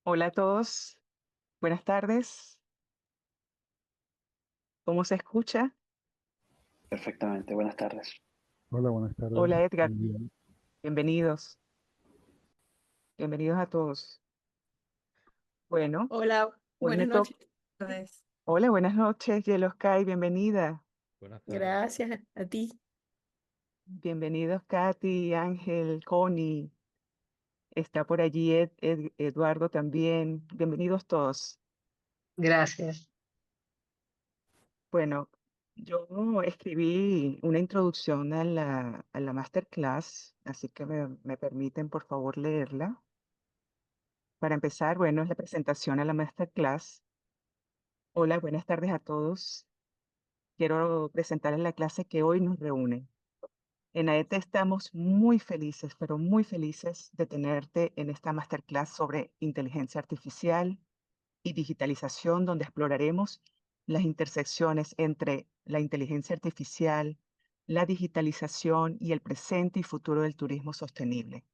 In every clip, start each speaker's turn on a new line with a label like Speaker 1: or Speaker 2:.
Speaker 1: Hola a todos, buenas tardes. ¿Cómo se escucha?
Speaker 2: Perfectamente, buenas tardes.
Speaker 3: Hola, buenas tardes.
Speaker 1: Hola Edgar,
Speaker 3: Muy bien.
Speaker 1: bienvenidos, bienvenidos a todos. Bueno,
Speaker 4: Hola,
Speaker 1: hoy me
Speaker 4: buenas noches.
Speaker 1: toca.
Speaker 4: Pues,
Speaker 1: Hola, buenas noches, Yeloskai, bienvenida.
Speaker 5: Buenas tardes.
Speaker 4: gracias a ti.
Speaker 1: Bienvenidos Katy, Ángel, Connie, está por allí Eduardo también. Bienvenidos todos.
Speaker 6: Gracias.
Speaker 1: Bueno, yo escribí una introducción a la masterclass, así que me permiten por favor leerla. Para empezar, bueno, es la presentación a la masterclass. Hola, buenas tardes a todos. Quiero presentarles la clase que hoy nos reúne. En AET estamos muy felices, pero muy felices de tenerte en esta masterclass sobre inteligencia artificial y digitalización, donde exploraremos las intersecciones entre la inteligencia artificial, la digitalización y el presente y futuro del turismo sostenible.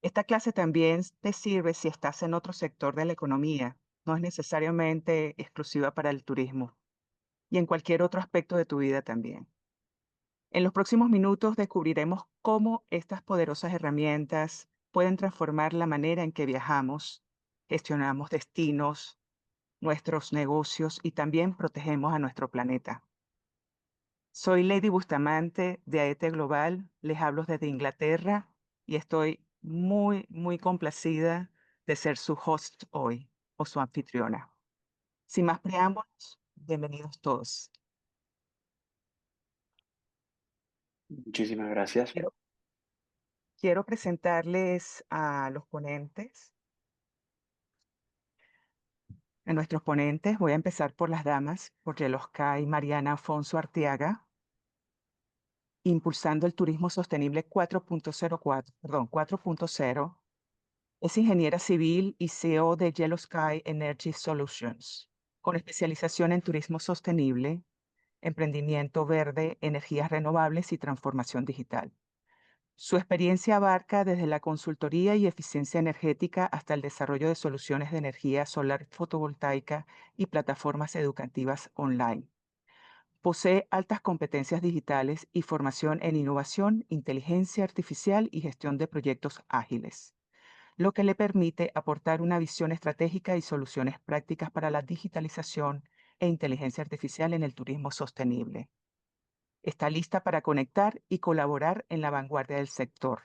Speaker 1: Esta clase también te sirve si estás en otro sector de la economía, no es necesariamente exclusiva para el turismo y en cualquier otro aspecto de tu vida también. En los próximos minutos descubriremos cómo estas poderosas herramientas pueden transformar la manera en que viajamos, gestionamos destinos, nuestros negocios y también protegemos a nuestro planeta. Soy Lady Bustamante de AET Global, les hablo desde Inglaterra y estoy muy complacida de ser su host hoy o su anfitriona. Sin más preámbulos, bienvenidos todos.
Speaker 2: Muchísimas gracias.
Speaker 1: Quiero, quiero presentarles a los ponentes. A nuestros ponentes voy a empezar por las damas, por Yelosca y Mariana Afonso Arteaga, impulsando el turismo sostenible 4.0. Es ingeniera civil y CEO de Yellow Sky Energy Solutions, con especialización en turismo sostenible, emprendimiento verde, energías renovables y transformación digital. Su experiencia abarca desde la consultoría y eficiencia energética hasta el desarrollo de soluciones de energía solar fotovoltaica y plataformas educativas online. Posee altas competencias digitales y formación en innovación, inteligencia artificial y gestión de proyectos ágiles, lo que le permite aportar una visión estratégica y soluciones prácticas para la digitalización e inteligencia artificial en el turismo sostenible. Está lista para conectar y colaborar en la vanguardia del sector.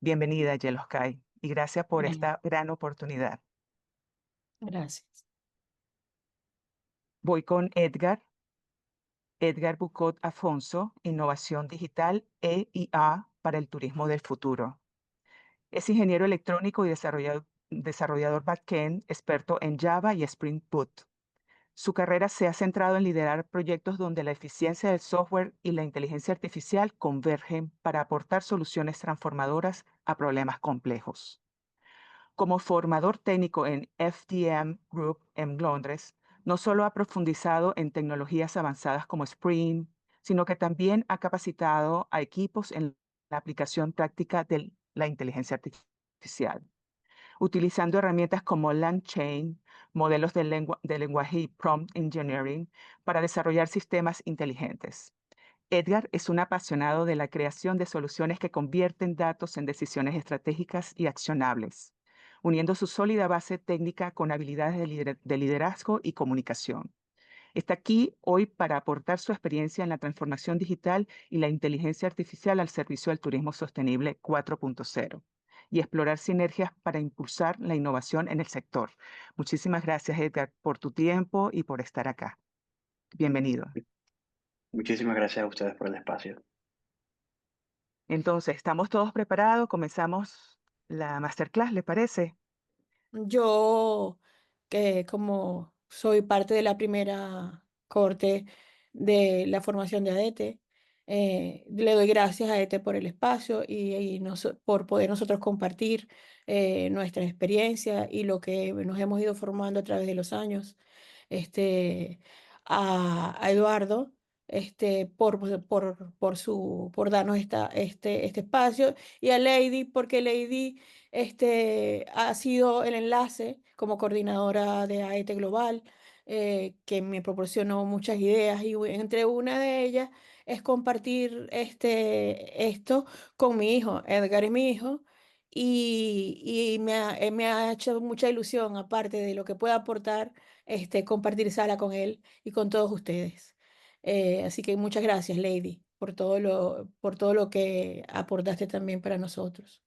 Speaker 1: Bienvenida, Yeloskai, y gracias por
Speaker 6: Bueno,
Speaker 1: esta gran oportunidad.
Speaker 6: gracias.
Speaker 1: Voy con Edgar Bucot Afonso, Innovación Digital e IA para el Turismo del Futuro. Es ingeniero electrónico y desarrollador backend, experto en Java y Spring Boot. Su carrera se ha centrado en liderar proyectos donde la eficiencia del software y la inteligencia artificial convergen para aportar soluciones transformadoras a problemas complejos. Como formador técnico en FDM Group en Londres, no solo ha profundizado en tecnologías avanzadas como Spring, sino que también ha capacitado a equipos en la aplicación práctica de la inteligencia artificial, utilizando herramientas como LangChain, modelos de lenguaje y prompt engineering para desarrollar sistemas inteligentes. Edgar es un apasionado de la creación de soluciones que convierten datos en decisiones estratégicas y accionables, uniendo su sólida base técnica con habilidades de liderazgo y comunicación. Está aquí hoy para aportar su experiencia en la transformación digital y la inteligencia artificial al servicio del turismo sostenible 4.0 y explorar sinergias para impulsar la innovación en el sector. Muchísimas gracias, Edgar, por tu tiempo y por estar acá. Bienvenido.
Speaker 2: Muchísimas gracias a ustedes por el espacio.
Speaker 1: Entonces, ¿estamos todos preparados? Comenzamos la masterclass, ¿le parece?
Speaker 4: Yo, que como soy parte de la primera corte de la formación de AET, le doy gracias a AET por el espacio por poder nosotros compartir nuestra experiencia y lo que nos hemos ido formando a través de los años. A Eduardo. por darnos este espacio, y a Lady, porque Lady ha sido el enlace como coordinadora de AET Global, que me proporcionó muchas ideas, y entre una de ellas es compartir esto con mi hijo. Edgar es mi hijo. Y me ha hecho mucha ilusión, aparte de lo que pueda aportar, compartir sala con él y con todos ustedes. Así que muchas gracias, Lady, por todo lo que aportaste también para nosotros.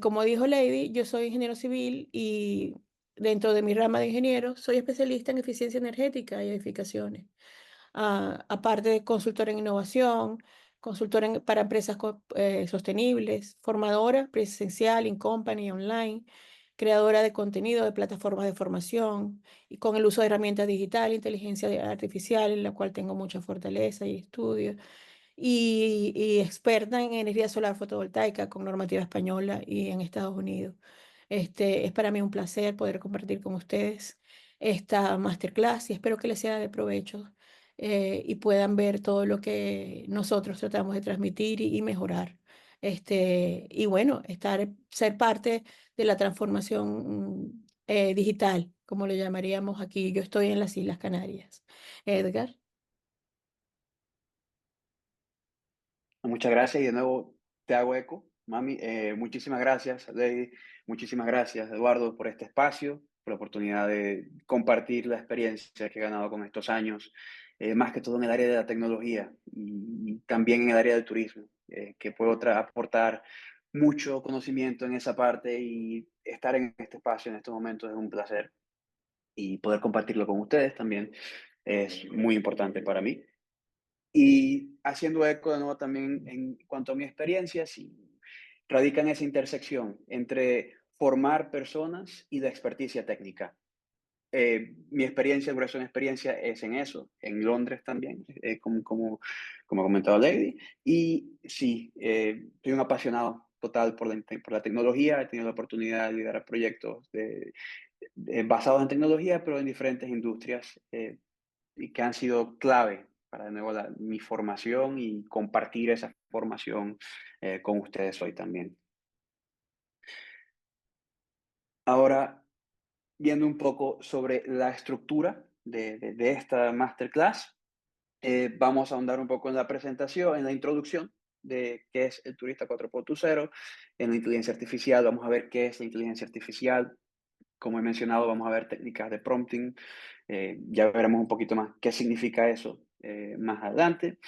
Speaker 4: Como dijo Lady, yo soy ingeniero civil y dentro de mi rama de ingeniero soy especialista en eficiencia energética y edificaciones. Aparte de consultora en innovación, para empresas sostenibles, formadora presencial, in company, online, creadora de contenido de plataformas de formación y con el uso de herramientas digitales, inteligencia artificial, en la cual tengo mucha fortaleza y estudio, y experta en energía solar fotovoltaica con normativa española y en Estados Unidos. Es para mí un placer poder compartir con ustedes esta masterclass, y espero que les sea de provecho, y puedan ver todo lo que nosotros tratamos de transmitir y mejorar. Y bueno, ser parte de la transformación digital, como lo llamaríamos aquí. Yo estoy en las Islas Canarias. Edgar.
Speaker 2: Muchas gracias y de nuevo te hago eco, mami. Muchísimas gracias, Lady. Muchísimas gracias, Eduardo, por este espacio, por la oportunidad de compartir la experiencia que he ganado con estos años, más que todo en el área de la tecnología y también en el área del turismo, que puedo aportar mucho conocimiento en esa parte, y estar en este espacio en estos momentos es un placer, y poder compartirlo con ustedes también es muy importante para mí. Y haciendo eco de nuevo también en cuanto a mi experiencia, sí, radica en esa intersección entre formar personas y la experticia técnica. Mi experiencia, duración de experiencia es en eso, en Londres también, como ha comentado Lady. Y sí, soy un apasionado total por la tecnología. He tenido la oportunidad de liderar proyectos basados en tecnología, pero en diferentes industrias, y que han sido clave para de nuevo mi formación y compartir esa formación con ustedes hoy también. Ahora, viendo un poco sobre la estructura de esta masterclass, vamos a ahondar un poco en la presentación, en la introducción de qué es el Turista 4.0, en la inteligencia artificial. Vamos a ver qué es la inteligencia artificial. Como he mencionado, vamos a ver técnicas de prompting. Ya veremos un poquito más qué significa eso más adelante.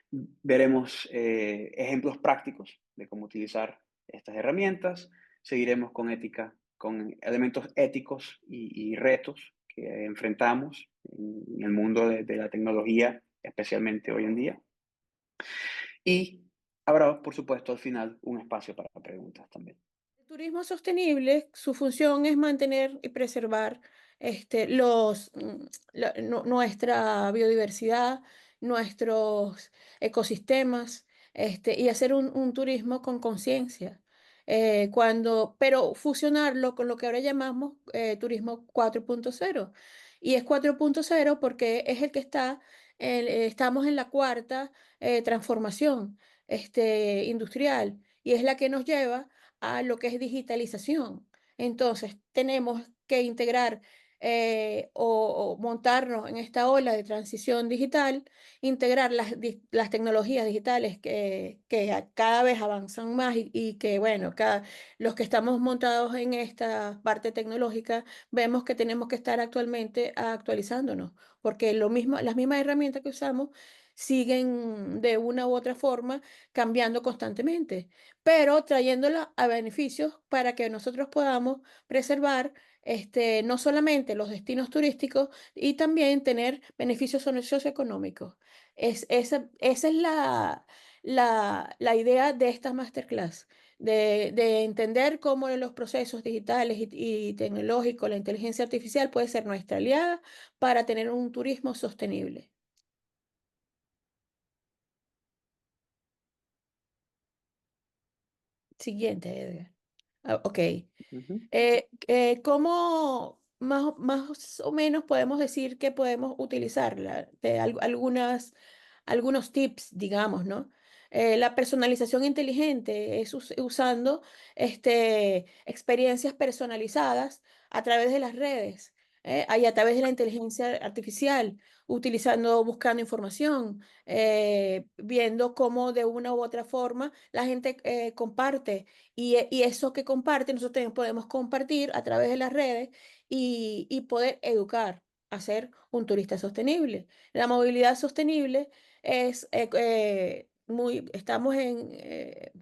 Speaker 2: Veremos ejemplos prácticos de cómo utilizar estas herramientas. Seguiremos con ética, con elementos éticos y retos que enfrentamos en el mundo de la tecnología, especialmente hoy en día. Y habrá, por supuesto, al final un espacio para preguntas también.
Speaker 4: El turismo sostenible, su función es mantener y preservar nuestra biodiversidad, nuestros ecosistemas, y hacer un turismo con conciencia. Pero fusionarlo con lo que ahora llamamos turismo 4.0. Y es 4.0 porque es el que estamos en la cuarta transformación industrial, y es la que nos lleva a lo que es digitalización. Entonces, tenemos que integrar o montarnos en esta ola de transición digital, integrar las tecnologías digitales que cada vez avanzan más, y que, bueno, los que estamos montados en esta parte tecnológica vemos que tenemos que estar actualmente actualizándonos, porque las mismas herramientas que usamos siguen de una u otra forma cambiando constantemente, pero trayéndola a beneficios para que nosotros podamos preservar no solamente los destinos turísticos, y también tener beneficios socioeconómicos. Esa es la idea de esta masterclass, de entender cómo los procesos digitales y tecnológicos, la inteligencia artificial puede ser nuestra aliada para tener un turismo sostenible. Siguiente, Edgar. Ok.
Speaker 2: Ujú.
Speaker 4: ¿Cómo más o menos podemos decir que podemos utilizarla, algunos tips, digamos, ¿no? La personalización inteligente es usando experiencias personalizadas a través de las redes, y a través de la inteligencia artificial, buscando información, viendo cómo de una u otra forma la gente comparte y eso que comparte nosotros también podemos compartir a través de las redes y poder educar a ser un turista sostenible. La movilidad sostenible es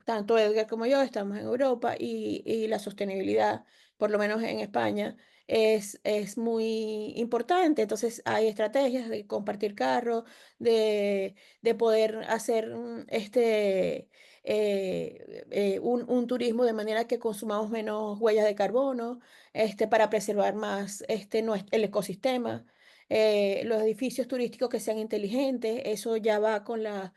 Speaker 4: tanto Edgar como yo estamos en Europa y la sostenibilidad, por lo menos en España, es muy importante. Entonces hay estrategias de compartir carros, de poder hacer un turismo de manera que consumamos menos huellas de carbono, para preservar más el ecosistema. Los edificios turísticos que sean inteligentes, eso ya va con las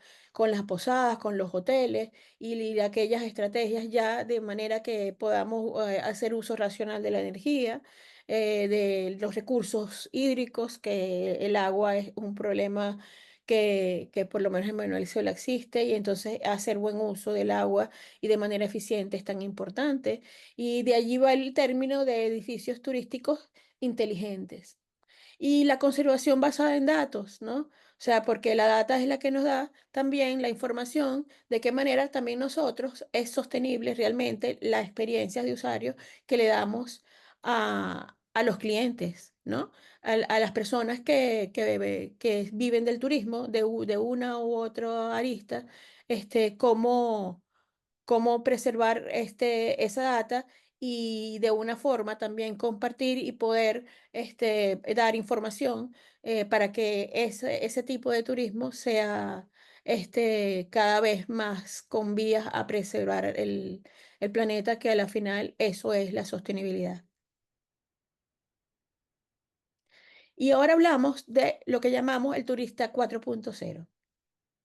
Speaker 4: posadas, con los hoteles y aquellas estrategias ya de manera que podamos hacer uso racional de la energía, de los recursos hídricos, que el agua es un problema que por lo menos en Venezuela existe, y entonces hacer buen uso del agua y de manera eficiente es tan importante. Y de allí va el término de edificios turísticos inteligentes. Y la conservación basada en datos, ¿no? O sea, porque la data es la que nos da también la información de qué manera también nosotros es sostenible realmente la experiencia de usuario que le damos a los clientes, ¿no? A las personas que viven del turismo, de una u otra arista, cómo preservar esa data y de una forma también compartir y poder dar información, para que ese tipo de turismo sea cada vez más con vías a preservar el planeta, que a la final eso es la sostenibilidad. Y ahora hablamos de lo que llamamos el turista 4.0,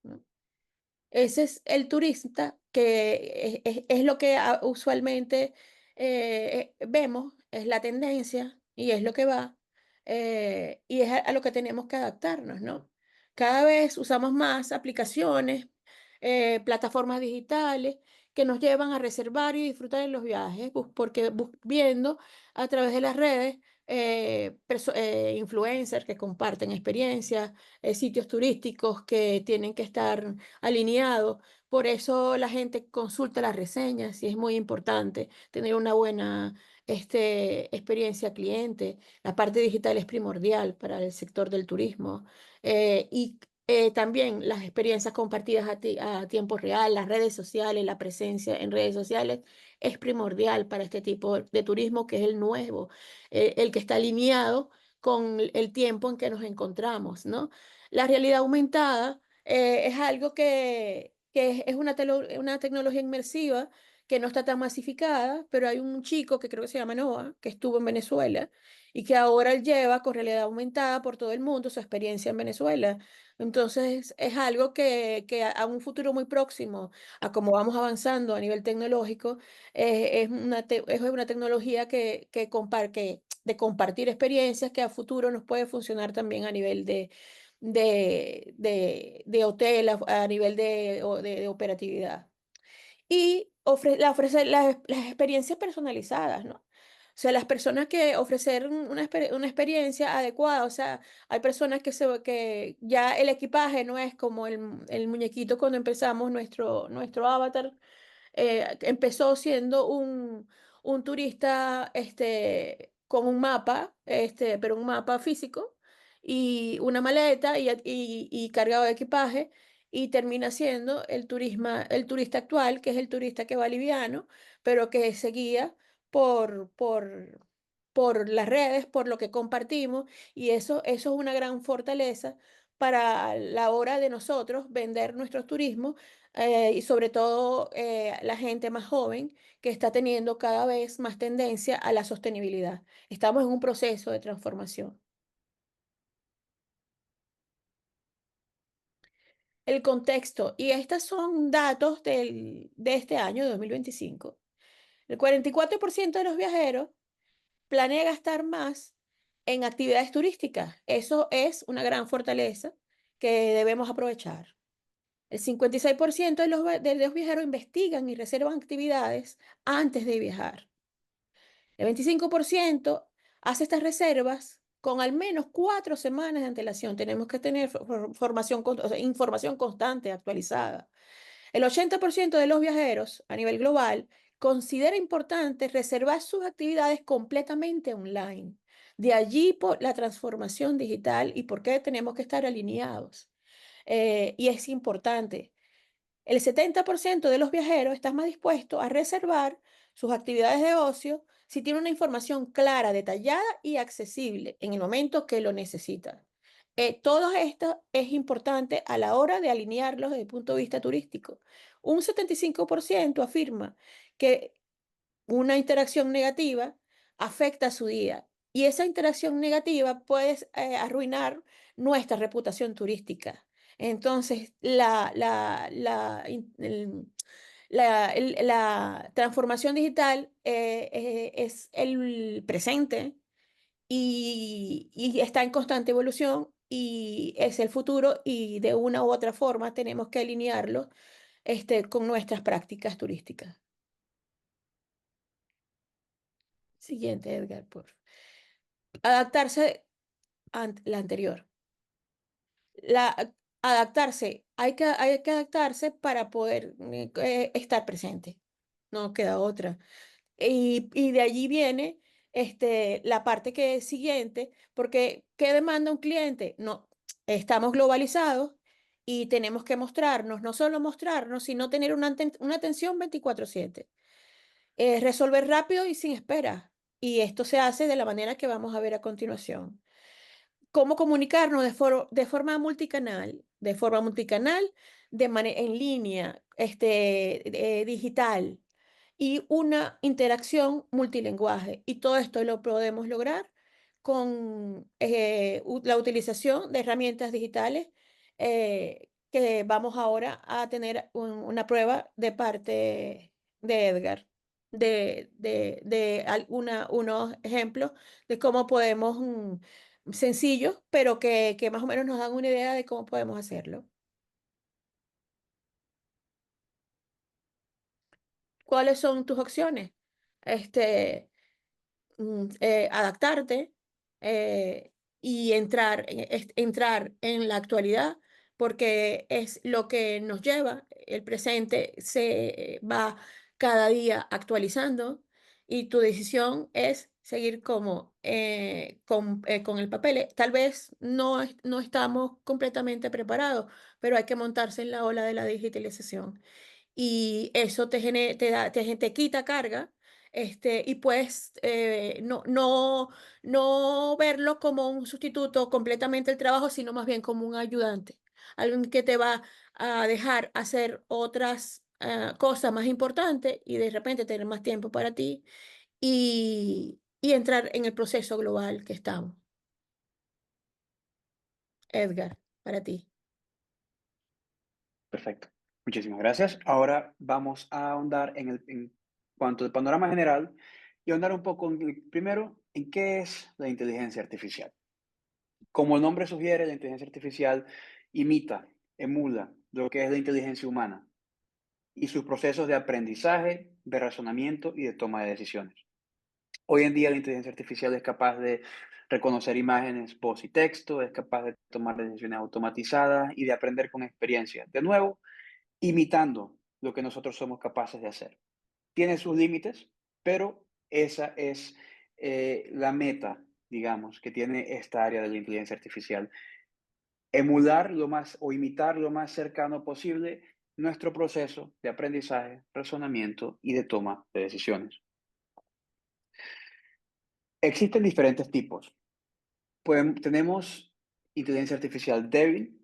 Speaker 4: ¿no? Ese es el turista que es lo que usualmente vemos, es la tendencia y es lo que va, y es a lo que tenemos que adaptarnos, ¿no? Cada vez usamos más aplicaciones, plataformas digitales que nos llevan a reservar y disfrutar de los viajes, porque viendo a través de las redes influencers que comparten experiencias, sitios turísticos que tienen que estar alineado. Por eso la gente consulta las reseñas y es muy importante tener una buena experiencia cliente. La parte digital es primordial para el sector del turismo. Y también las experiencias compartidas a tiempo real, las redes sociales, la presencia en redes sociales es primordial para este tipo de turismo, que es el nuevo, el que está alineado con el tiempo en que nos encontramos, ¿no? La realidad aumentada es algo que es una tecnología inmersiva que no está tan masificada, pero hay un chico que creo que se llama Noah, que estuvo en Venezuela y que ahora él lleva con realidad aumentada por todo el mundo su experiencia en Venezuela. Entonces es algo que a un futuro muy próximo, a cómo vamos avanzando a nivel tecnológico, es una tecnología que de compartir experiencias que a futuro nos puede funcionar también a nivel de hotel, a nivel de operatividad. Y ofrecer las experiencias personalizadas, ¿no? O sea, las personas que ofrecer una experiencia adecuada, o sea, hay personas que ya el equipaje no es como el muñequito cuando empezamos nuestro avatar, empezó siendo un turista con un mapa, pero un mapa físico y una maleta y cargado de equipaje, y termina siendo el turista actual, que es el turista que va liviano, pero que se guía por, por, por las redes, por lo que compartimos, y eso es una gran fortaleza para la hora de nosotros vender nuestros turismos, y sobre todo la gente más joven que está teniendo cada vez más tendencia a la sostenibilidad. Estamos en un proceso de transformación. El contexto, y estos son datos de este año, 2025. El 44% de los viajeros planea gastar más en actividades turísticas. Eso es una gran fortaleza que debemos aprovechar. El 56% de los viajeros investigan y reservan actividades antes de viajar. El 25% hace estas reservas con al menos 4 semanas de antelación. Tenemos que tener o sea, información constante, actualizada. El 80% de los viajeros a nivel global considera importante reservar sus actividades completamente online. De allí la transformación digital y por qué tenemos que estar alineados. Y es importante. El 70% de los viajeros está más dispuesto a reservar sus actividades de ocio si tiene una información clara, detallada y accesible en el momento que lo necesita. Todo esto es importante a la hora de alinearlos desde el punto de vista turístico. Un 75% afirma que una interacción negativa afecta su día y esa interacción negativa puede arruinar nuestra reputación turística. Entonces, la transformación digital es el presente y está en constante evolución y es el futuro y de una u otra forma tenemos que alinearlo con nuestras prácticas turísticas. Siguiente, Edgar, por favor. Adaptarse a la anterior. Adaptarse, hay que adaptarse para poder estar presente. No queda otra. Y de allí viene la parte que es siguiente, porque ¿qué demanda un cliente? No, estamos globalizados y tenemos que mostrarnos, no solo mostrarnos, sino tener una atención 24/7. Resolver rápido y sin espera. Y esto se hace de la manera que vamos a ver a continuación. Cómo comunicarnos de forma multicanal, en línea, digital y una interacción multilingüe. Y todo esto lo podemos lograr con la utilización de herramientas digitales que vamos ahora a tener una prueba de parte de Edgar, unos ejemplos de cómo podemos, sencillos, pero que más o menos nos dan una idea de cómo podemos hacerlo. ¿Cuáles son tus opciones? Adaptarte y entrar en la actualidad, porque es lo que nos lleva, el presente se va cada día actualizando y tu decisión es seguir como con el papel. Tal vez no estamos completamente preparados, pero hay que montarse en la ola de la digitalización y eso te quita carga, y puedes no verlo como un sustituto completamente del trabajo, sino más bien como un ayudante, alguien que te va a dejar hacer otras cosas más importantes y de repente tener más tiempo para ti y entrar en el proceso global que estamos. Edgar, para ti.
Speaker 2: Perfecto. Muchísimas gracias. Ahora vamos a ahondar en cuanto al panorama general y ahondar un poco primero en qué es la inteligencia artificial. Como el nombre sugiere, la inteligencia artificial imita, emula lo que es la inteligencia humana y sus procesos de aprendizaje, de razonamiento y de toma de decisiones. Hoy en día la inteligencia artificial es capaz de reconocer imágenes, voz y texto, es capaz de tomar decisiones automatizadas y de aprender con experiencia. De nuevo, imitando lo que nosotros somos capaces de hacer. Tiene sus límites, pero esa es la meta, digamos, que tiene esta área de la inteligencia artificial. Emular lo más o imitar lo más cercano posible nuestro proceso de aprendizaje, razonamiento y de toma de decisiones. Existen diferentes tipos. Tenemos inteligencia artificial débil,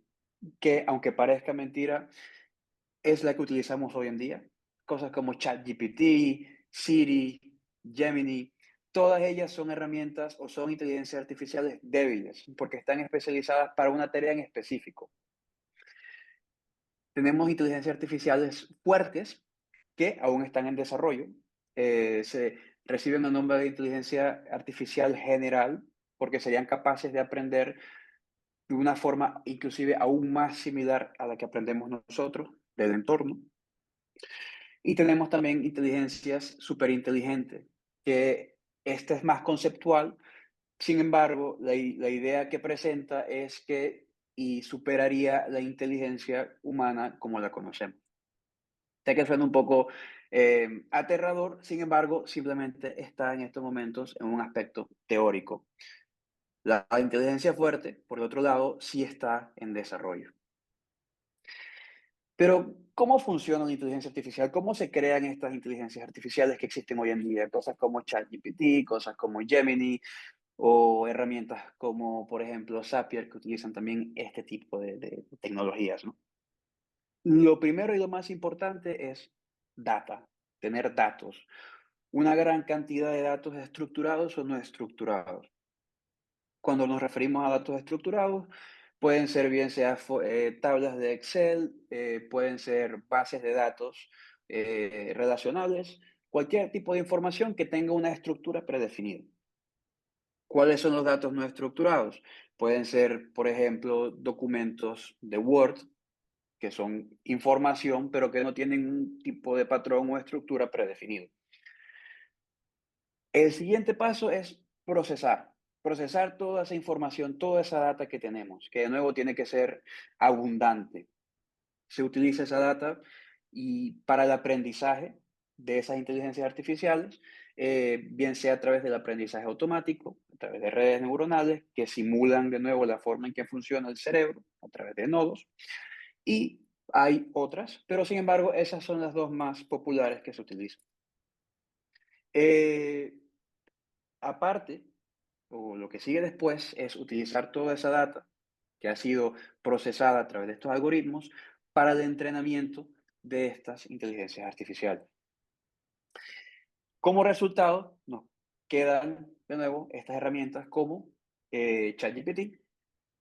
Speaker 2: que aunque parezca mentira, es la que utilizamos hoy en día. Cosas como ChatGPT, Siri, Gemini, todas ellas son herramientas o son inteligencias artificiales débiles porque están especializadas para una tarea en específico. Tenemos inteligencias artificiales fuertes que aún están en desarrollo. Se reciben el nombre de inteligencia artificial general porque serían capaces de aprender de una forma inclusive aún más similar a la que aprendemos nosotros del entorno. Y tenemos también inteligencias superinteligentes, que esta es más conceptual. Sin embargo, la idea que presenta es que y superaría la inteligencia humana como la conocemos. Sé que suena un poco aterrador, sin embargo, simplemente está en estos momentos en un aspecto teórico. La inteligencia fuerte, por el otro lado, sí está en desarrollo. Pero, ¿cómo funciona la inteligencia artificial? ¿Cómo se crean estas inteligencias artificiales que existen hoy en día? Cosas como ChatGPT, cosas como Gemini o herramientas como, por ejemplo, Zapier, que utilizan también este tipo de tecnologías, ¿no? Lo primero y lo más importante es data, tener datos. Una gran cantidad de datos estructurados o no estructurados. Cuando nos referimos a datos estructurados, pueden ser bien sea tablas de Excel, pueden ser bases de datos relacionales, cualquier tipo de información que tenga una estructura predefinida. ¿Cuáles son los datos no estructurados? Pueden ser, por ejemplo, documentos de Word, que son información, pero que no tienen un tipo de patrón o estructura predefinido. El siguiente paso es procesar toda esa información, toda esa data que tenemos, que de nuevo tiene que ser abundante. Se utiliza esa data y para el aprendizaje de esas inteligencias artificiales, bien sea a través del aprendizaje automático, a través de redes neuronales que simulan de nuevo la forma en que funciona el cerebro, a través de nodos, y hay otras, pero sin embargo esas son las dos más populares que se utilizan. Eh, Aparte, o lo que sigue después es utilizar toda esa data que ha sido procesada a través de estos algoritmos para el entrenamiento de estas inteligencias artificiales. Como resultado, nos quedan de nuevo estas herramientas como ChatGPT,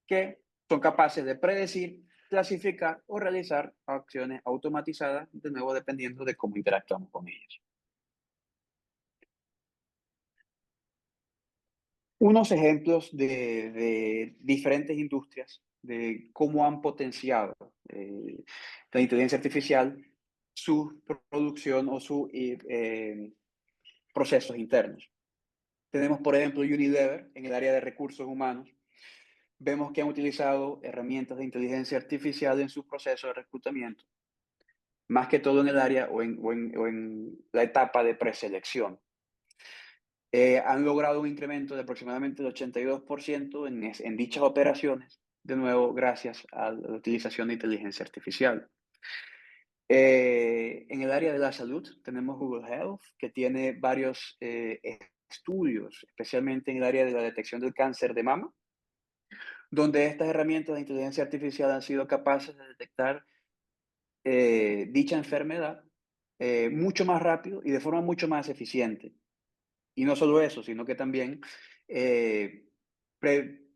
Speaker 2: que son capaces de predecir, clasificar o realizar acciones automatizadas, de nuevo dependiendo de cómo interactuamos con ellas. Unos ejemplos de diferentes industrias, de cómo han potenciado la inteligencia artificial su producción o sus procesos internos. Tenemos, por ejemplo, Unilever en el área de recursos humanos. Vemos que han utilizado herramientas de inteligencia artificial en su proceso de reclutamiento, más que todo en el área o en la etapa de preselección. Han logrado un incremento de aproximadamente el 82% en dichas operaciones, de nuevo gracias a la utilización de inteligencia artificial. En el área de la salud tenemos Google Health, que tiene varios estudios, especialmente en el área de la detección del cáncer de mama, donde estas herramientas de inteligencia artificial han sido capaces de detectar dicha enfermedad mucho más rápido y de forma mucho más eficiente. Y no solo eso, sino que también eh,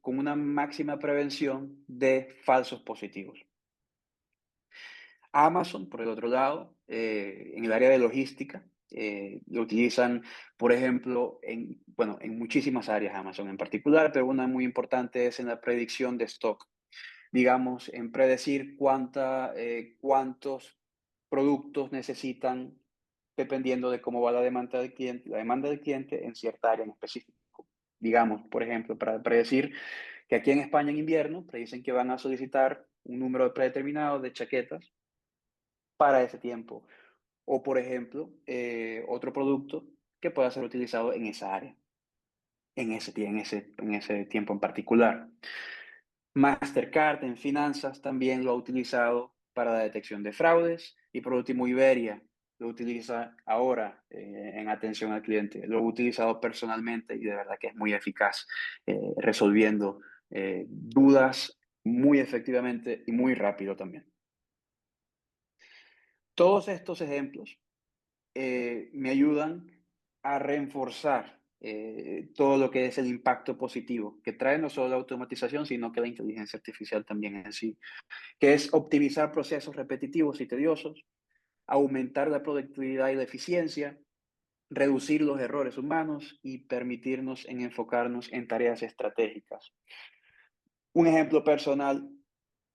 Speaker 2: con una máxima prevención de falsos positivos. Amazon, por el otro lado, en el área de logística, lo utilizan, por ejemplo, en muchísimas áreas Amazon en particular, pero una muy importante es en la predicción de stock. Digamos, en predecir cuántos productos necesitan dependiendo de cómo va la demanda del cliente en cierta área en específico. Digamos, por ejemplo, para predecir que aquí en España en invierno predicen que van a solicitar un número predeterminado de chaquetas para ese tiempo. O, por ejemplo, otro producto que pueda ser utilizado en esa área, en ese tiempo en particular. Mastercard en finanzas también lo ha utilizado para la detección de fraudes y por último Iberia lo utiliza ahora en atención al cliente. Lo he utilizado personalmente y de verdad que es muy eficaz resolviendo dudas muy efectivamente y muy rápido también. Todos estos ejemplos me ayudan a reforzar todo lo que es el impacto positivo que trae no solo la automatización, sino que la inteligencia artificial también en sí, que es optimizar procesos repetitivos y tediosos, aumentar la productividad y la eficiencia, reducir los errores humanos y permitirnos enfocarnos en tareas estratégicas. Un ejemplo personal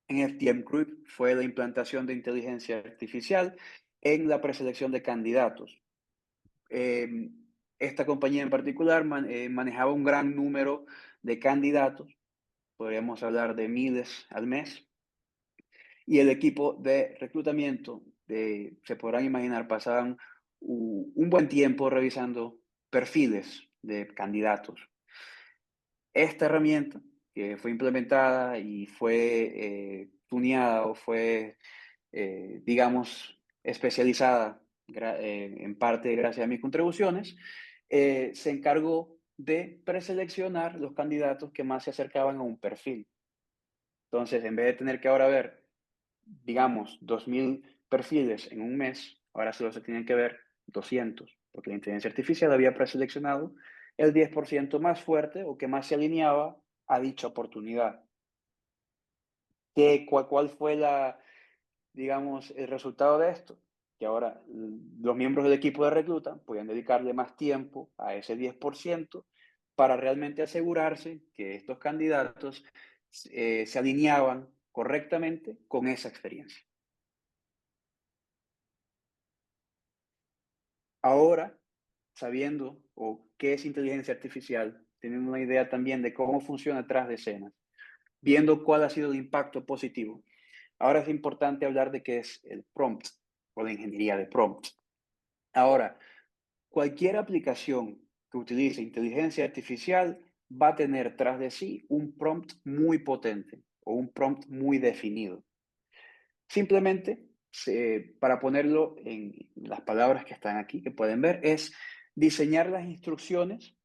Speaker 2: en FTM Group fue la implantación de inteligencia artificial en la preselección de candidatos. Esta compañía en particular manejaba un gran número de candidatos, podríamos hablar de miles al mes, y el equipo de reclutamiento, se podrán imaginar, pasaban un buen tiempo revisando perfiles de candidatos. Esta herramienta que fue implementada y fue tuneada o fue, digamos, especializada en parte gracias a mis contribuciones, se encargó de preseleccionar los candidatos que más se acercaban a un perfil. Entonces, en vez de tener que ahora ver, digamos, 2000 perfiles en un mes, ahora solo se tienen que ver 200, porque la inteligencia artificial había preseleccionado el 10% más fuerte o que más se alineaba a dicha oportunidad. ¿Cuál fue digamos, el resultado de esto? Que ahora los miembros del equipo de recluta podían dedicarle más tiempo a ese 10% para realmente asegurarse que estos candidatos se alineaban correctamente con esa experiencia. Ahora, sabiendo qué es inteligencia artificial, teniendo una idea también de cómo funciona tras de escenas, viendo cuál ha sido el impacto positivo, ahora es importante hablar de qué es el prompt o la ingeniería de prompt. Ahora, cualquier aplicación que utilice inteligencia artificial va a tener tras de sí un prompt muy potente o un prompt muy definido. Simplemente, para ponerlo en las palabras que están aquí, que pueden ver, es diseñar las instrucciones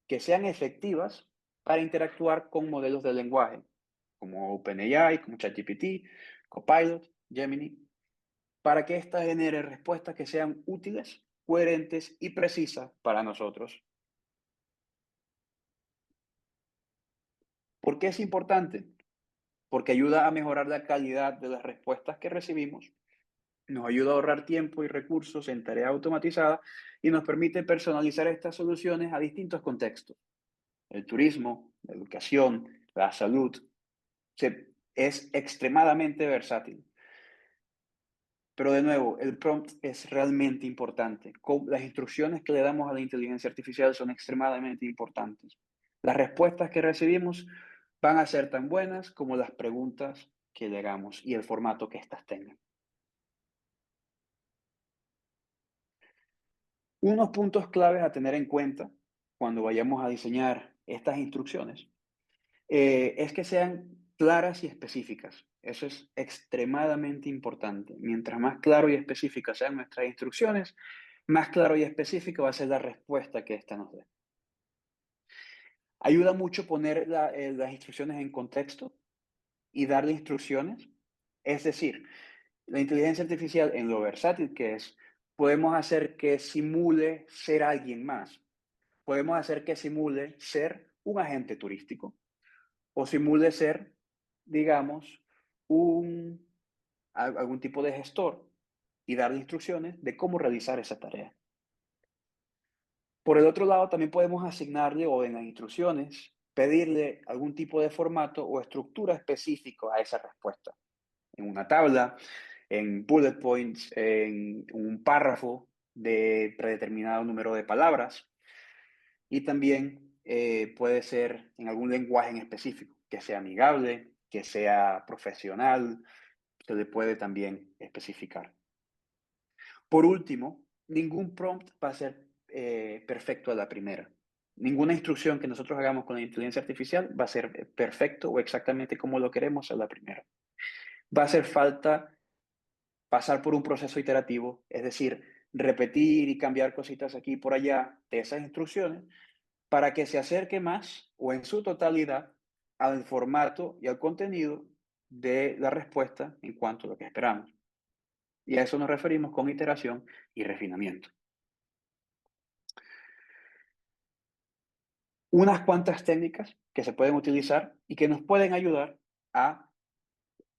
Speaker 2: que sean efectivas para interactuar con modelos de lenguaje, como OpenAI, como ChatGPT, Copilot, Gemini, para que ésta genere respuestas que sean útiles, coherentes y precisas para nosotros. ¿Por qué es importante? Porque ayuda a mejorar la calidad de las respuestas que recibimos, nos ayuda a ahorrar tiempo y recursos en tareas automatizadas y nos permite personalizar estas soluciones a distintos contextos. El turismo, la educación, la salud, es extremadamente versátil. Pero de nuevo, el prompt es realmente importante. Las instrucciones que le damos a la inteligencia artificial son extremadamente importantes. Las respuestas que recibimos van a ser tan buenas como las preguntas que le hagamos y el formato que éstas tengan. Unos puntos claves a tener en cuenta cuando vayamos a diseñar estas instrucciones es que sean claras y específicas. Eso es extremadamente importante. Mientras más claro y específicas sean nuestras instrucciones, más claro y específica va a ser la respuesta que ésta nos dé. Ayuda mucho poner las instrucciones en contexto y darle instrucciones. Es decir, la inteligencia artificial, en lo versátil que es, podemos hacer que simule ser alguien más. Podemos hacer que simule ser un agente turístico o simule ser, digamos, algún tipo de gestor y darle instrucciones de cómo realizar esa tarea. Por el otro lado, también podemos asignarle o en las instrucciones pedirle algún tipo de formato o estructura específico a esa respuesta. En una tabla, en bullet points, en un párrafo de predeterminado número de palabras. Y también puede ser en algún lenguaje en específico, que sea amigable, que sea profesional, se le puede también especificar. Por último, ningún prompt va a ser perfecto a la primera. Ninguna instrucción que nosotros hagamos con la inteligencia artificial va a ser perfecto o exactamente como lo queremos a la primera. Va a hacer falta pasar por un proceso iterativo, es decir, repetir y cambiar cositas aquí y por allá de esas instrucciones para que se acerque más o en su totalidad al formato y al contenido de la respuesta en cuanto a lo que esperamos. Y a eso nos referimos con iteración y refinamiento. Unas cuantas técnicas que se pueden utilizar y que nos pueden ayudar a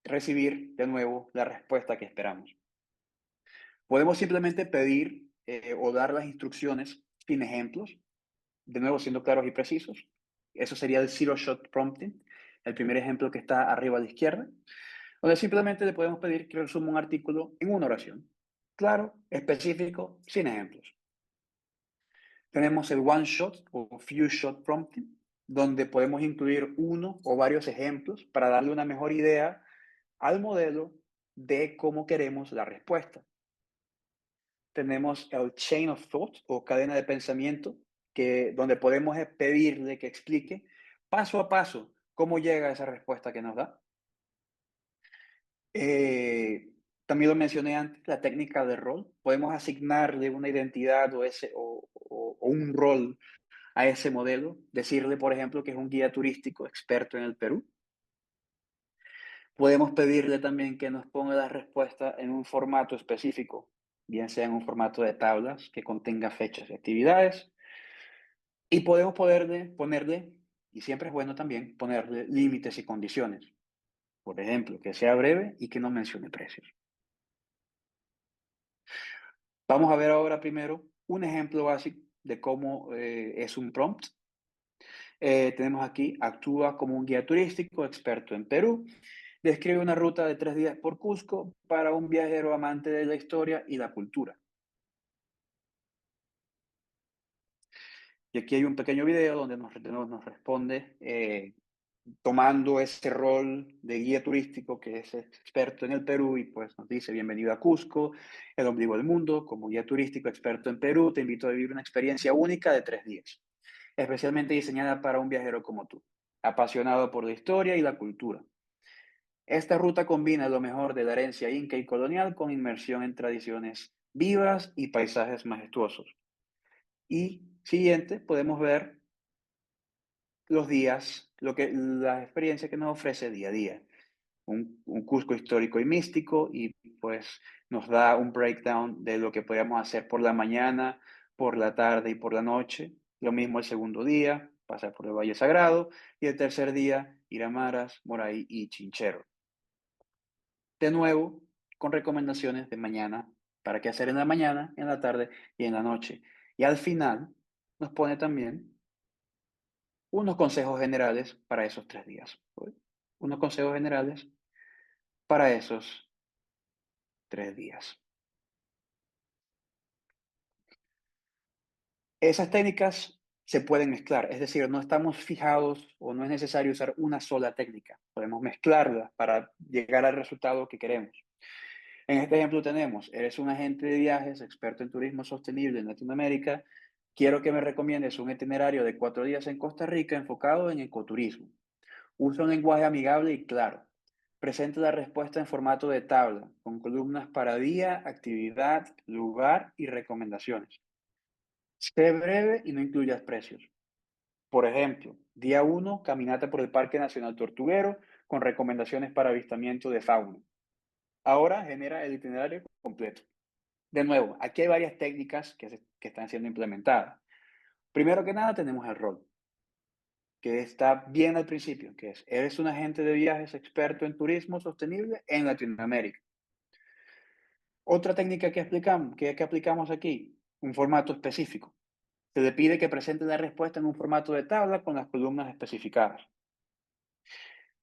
Speaker 2: recibir de nuevo la respuesta que esperamos. Podemos simplemente pedir o dar las instrucciones sin ejemplos, de nuevo siendo claros y precisos. Eso sería el Zero Shot Prompting, el primer ejemplo que está arriba a la izquierda, donde simplemente le podemos pedir que resuma un artículo en una oración. Claro, específico, sin ejemplos. Tenemos el One Shot o Few Shot Prompting, donde podemos incluir uno o varios ejemplos para darle una mejor idea al modelo de cómo queremos la respuesta. Tenemos el Chain of Thought o cadena de pensamiento, donde podemos pedirle que explique paso a paso cómo llega a esa respuesta que nos da. También lo mencioné antes, la técnica de rol. Podemos asignarle una identidad o un rol a ese modelo. Decirle, por ejemplo, que es un guía turístico experto en el Perú. Podemos pedirle también que nos ponga la respuesta en un formato específico, bien sea en un formato de tablas que contenga fechas y actividades. Y podemos ponerle, y siempre es bueno también, ponerle límites y condiciones. Por ejemplo, que sea breve y que no mencione precios. Vamos a ver ahora primero un ejemplo básico de cómo es un prompt. Tenemos aquí, actúa como un guía turístico experto en Perú. Describe una ruta de 3 días por Cusco para un viajero amante de la historia y la cultura. Y aquí hay un pequeño video donde nos responde, tomando ese rol de guía turístico que es experto en el Perú y pues nos dice, bienvenido a Cusco, el ombligo del mundo. Como guía turístico experto en Perú, te invito a vivir una experiencia única de 3 días, especialmente diseñada para un viajero como tú, apasionado por la historia y la cultura. Esta ruta combina lo mejor de la herencia inca y colonial con inmersión en tradiciones vivas y paisajes majestuosos. Y siguiente, podemos ver los días, la experiencia que nos ofrece día a día. Un Cusco histórico y místico, y pues nos da un breakdown de lo que podríamos hacer por la mañana, por la tarde y por la noche. Lo mismo el segundo día, pasar por el Valle Sagrado, y el tercer día, ir a Maras, Moray y Chinchero. De nuevo, con recomendaciones de mañana, para qué hacer en la mañana, en la tarde y en la noche. Y al final nos pone también unos consejos generales para esos 3 días. Unos consejos generales para esos 3 días. Esas técnicas se pueden mezclar, es decir, no estamos fijados o no es necesario usar una sola técnica. Podemos mezclarlas para llegar al resultado que queremos. En este ejemplo tenemos, eres un agente de viajes, experto en turismo sostenible en Latinoamérica. Quiero que me recomiendes un itinerario de 4 días en Costa Rica enfocado en ecoturismo. Usa un lenguaje amigable y claro. Presenta la respuesta en formato de tabla, con columnas para día, actividad, lugar y recomendaciones. Sé breve y no incluyas precios. Por ejemplo, día 1, caminata por el Parque Nacional Tortuguero con recomendaciones para avistamiento de fauna. Ahora genera el itinerario completo. De nuevo, aquí hay varias técnicas que están siendo implementadas. Primero que nada tenemos el rol, que está bien al principio, que es, eres un agente de viajes experto en turismo sostenible en Latinoamérica. Otra técnica que aplicamos aquí, un formato específico. Se le pide que presente la respuesta en un formato de tabla con las columnas especificadas.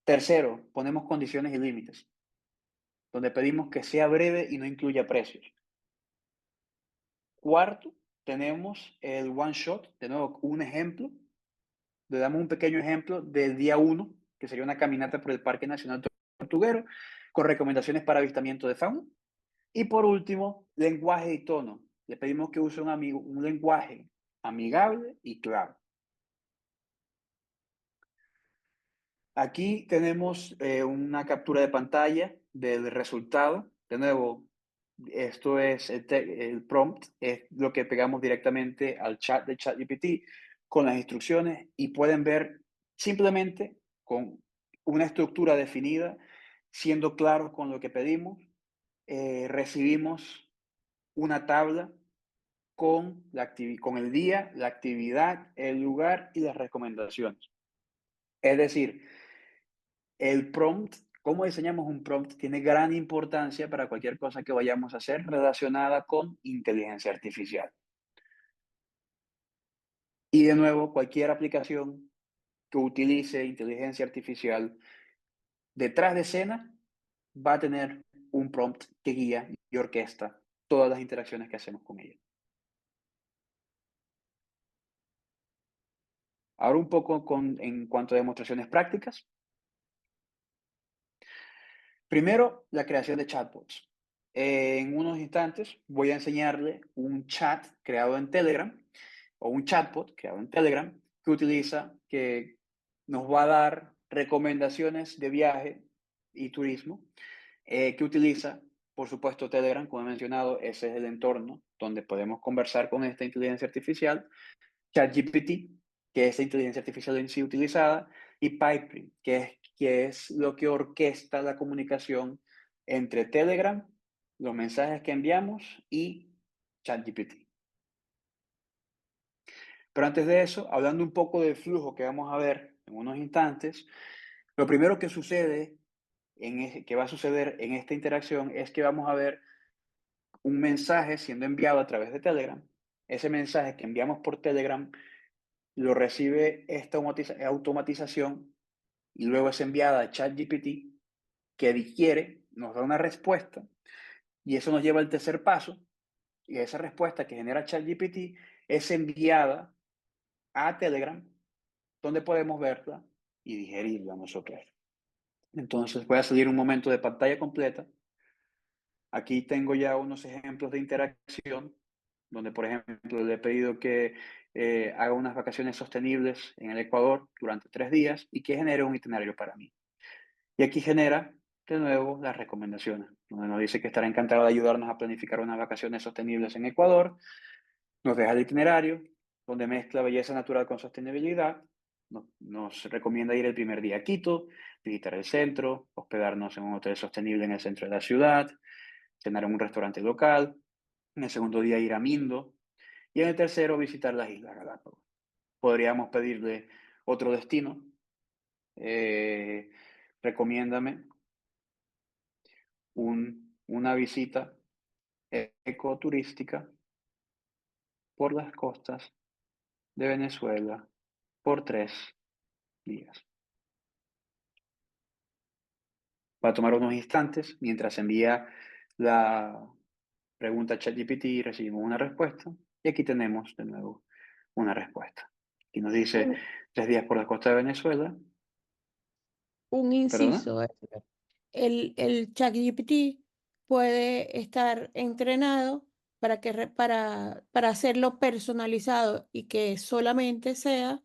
Speaker 2: Tercero, ponemos condiciones y límites, donde pedimos que sea breve y no incluya precios. Cuarto, tenemos el one shot, de nuevo, un ejemplo. Le damos un pequeño ejemplo del día 1, que sería una caminata por el Parque Nacional Tortuguero, con recomendaciones para avistamiento de fauna. Y por último, lenguaje y tono. Le pedimos que use un lenguaje amigable y claro. Aquí tenemos una captura de pantalla del resultado. De nuevo, esto es el prompt, es lo que pegamos directamente al chat de ChatGPT con las instrucciones y pueden ver simplemente con una estructura definida, siendo claros con lo que pedimos, recibimos una tabla con el día, la actividad, el lugar y las recomendaciones. Es decir, el prompt Cómo diseñamos un prompt tiene gran importancia para cualquier cosa que vayamos a hacer relacionada con inteligencia artificial. Y de nuevo, cualquier aplicación que utilice inteligencia artificial detrás de escena va a tener un prompt que guía y orquesta todas las interacciones que hacemos con ella. Ahora un poco en cuanto a demostraciones prácticas. Primero, la creación de chatbots. En unos instantes voy a enseñarle un chat creado en Telegram o un chatbot creado en Telegram que nos va a dar recomendaciones de viaje y turismo, que utiliza, por supuesto, Telegram, como he mencionado, ese es el entorno donde podemos conversar con esta inteligencia artificial, ChatGPT, que es la inteligencia artificial en sí utilizada, y Pipedream, que es lo que orquesta la comunicación entre Telegram, los mensajes que enviamos y ChatGPT. Pero antes de eso, hablando un poco del flujo que vamos a ver en unos instantes, lo primero que sucede, que va a suceder en esta interacción es que vamos a ver un mensaje siendo enviado a través de Telegram. Ese mensaje que enviamos por Telegram lo recibe esta automatización y luego es enviada a ChatGPT, que digiere, nos da una respuesta y eso nos lleva al tercer paso, y esa respuesta que genera ChatGPT es enviada a Telegram, donde podemos verla y digerirla nosotros. Entonces voy a salir un momento de pantalla completa. Aquí tengo ya unos ejemplos de interacción, donde por ejemplo le he pedido que haga unas vacaciones sostenibles en el Ecuador durante 3 días y que genere un itinerario para mí. Y aquí genera de nuevo las recomendaciones, donde nos dice que estará encantado de ayudarnos a planificar unas vacaciones sostenibles en Ecuador, nos deja el itinerario, donde mezcla belleza natural con sostenibilidad, nos recomienda ir el primer día a Quito, visitar el centro, hospedarnos en un hotel sostenible en el centro de la ciudad, cenar en un restaurante local, en el segundo día ir a Mindo y en el tercero visitar las Islas Galápagos. Podríamos pedirle otro destino. Recomiéndame una visita ecoturística por las costas de Venezuela por 3 días. Va a tomar unos instantes mientras envía la pregunta a ChatGPT y recibimos una respuesta. Y aquí tenemos de nuevo una respuesta. Y nos dice
Speaker 4: Un,
Speaker 2: 3 días por la costa de Venezuela.
Speaker 4: un
Speaker 2: ¿Perdona?
Speaker 4: inciso, el ChatGPT puede estar entrenado para hacerlo personalizado y que solamente sea,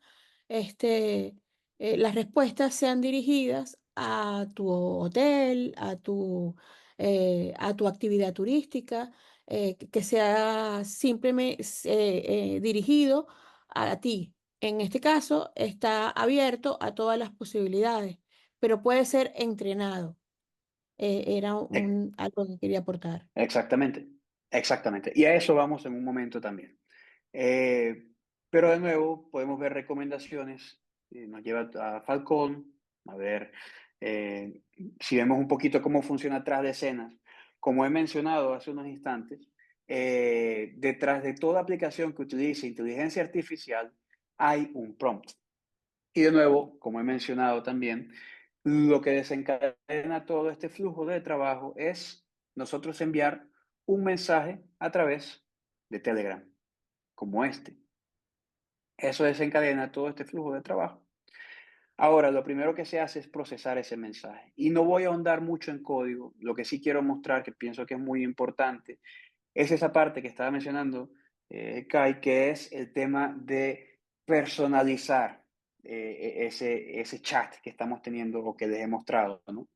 Speaker 4: las respuestas sean dirigidas a tu hotel, a tu actividad turística, que sea simplemente dirigido a ti. En este caso, está abierto a todas las posibilidades, pero puede ser entrenado. Era algo que quería aportar.
Speaker 2: Exactamente, exactamente. Y a eso vamos en un momento también. Eh, pero de nuevo, podemos ver recomendaciones. Nos lleva a Falcón, a ver si vemos un poquito cómo funciona atrás de escenas. Como he mencionado hace unos instantes, detrás de toda aplicación que utilice inteligencia artificial hay un prompt. Y de nuevo, como he mencionado también, lo que desencadena todo este flujo de trabajo es nosotros enviar un mensaje a través de Telegram, como este. Eso desencadena todo este flujo de trabajo. Ahora, lo primero que se hace es procesar ese mensaje. Y no voy a ahondar mucho en código. Lo que sí quiero mostrar, que pienso que es muy importante, es esa parte que estaba mencionando Kai, que es el tema de personalizar ese chat que estamos teniendo o que les he mostrado, ¿no?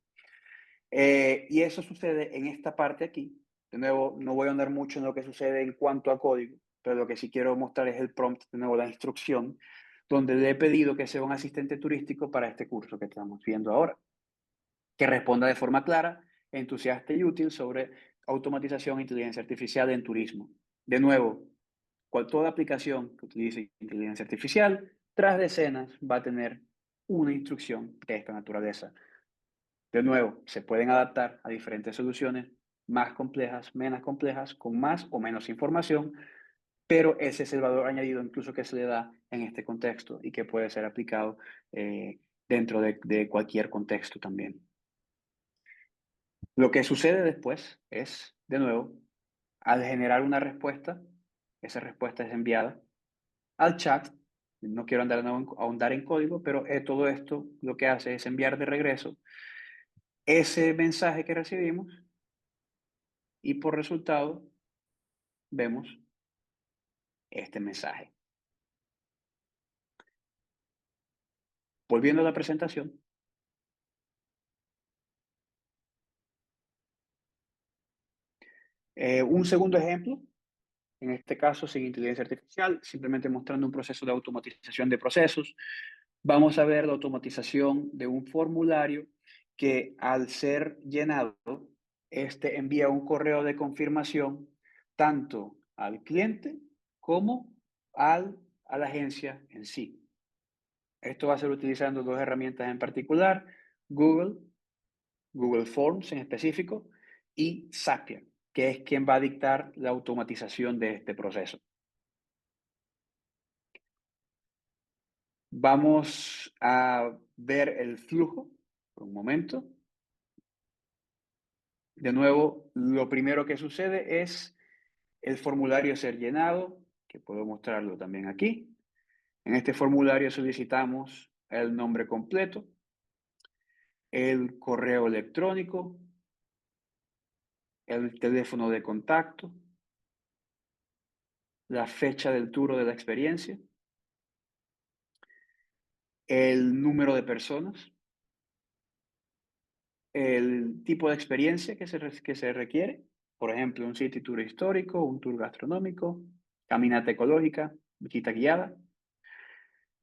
Speaker 2: Y eso sucede en esta parte aquí. De nuevo, no voy a andar mucho en lo que sucede en cuanto a código, pero lo que sí quiero mostrar es el prompt, de nuevo, la instrucción, donde le he pedido que sea un asistente turístico para este curso que estamos viendo ahora, que responda de forma clara, entusiasta y útil sobre automatización e inteligencia artificial en turismo. De nuevo, toda aplicación que utilice inteligencia artificial, tras de escenas, va a tener una instrucción de esta naturaleza. De nuevo, se pueden adaptar a diferentes soluciones más complejas, menos complejas, con más o menos información, pero ese es el valor añadido incluso que se le da en este contexto y que puede ser aplicado dentro de cualquier contexto también. Lo que sucede después es, de nuevo, al generar una respuesta, esa respuesta es enviada al chat. No quiero ahondar en código, pero todo esto lo que hace es enviar de regreso ese mensaje que recibimos y por resultado vemos este mensaje. Volviendo a la presentación. Un segundo ejemplo, en este caso sin inteligencia artificial, simplemente mostrando un proceso de automatización de procesos. Vamos a ver la automatización de un formulario que al ser llenado, este envía un correo de confirmación tanto al cliente como a la agencia en sí. Esto va a ser utilizando dos herramientas en particular, Google Forms en específico y Zapier, que es quien va a dictar la automatización de este proceso. Vamos a ver el flujo por un momento. De nuevo, lo primero que sucede es el formulario ser llenado, que puedo mostrarlo también aquí. En este formulario solicitamos el nombre completo, el correo electrónico, el teléfono de contacto, la fecha del turno de la experiencia, el número de personas, el tipo de experiencia que se requiere, por ejemplo, un city tour histórico, un tour gastronómico, caminata ecológica, visita guiada.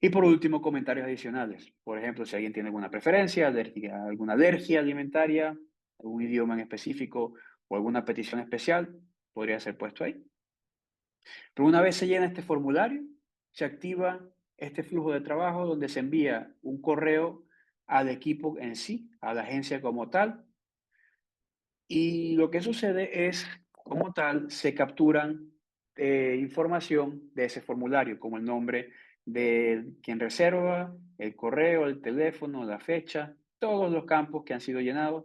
Speaker 2: Y por último, comentarios adicionales. Por ejemplo, si alguien tiene alguna preferencia, alguna alergia alimentaria, algún idioma en específico o alguna petición especial, podría ser puesto ahí. Pero una vez se llena este formulario, se activa este flujo de trabajo donde se envía un correo al equipo en sí, a la agencia como tal. Y lo que sucede es, como tal, se capturan información de ese formulario, como el nombre de quien reserva, el correo, el teléfono, la fecha, todos los campos que han sido llenados.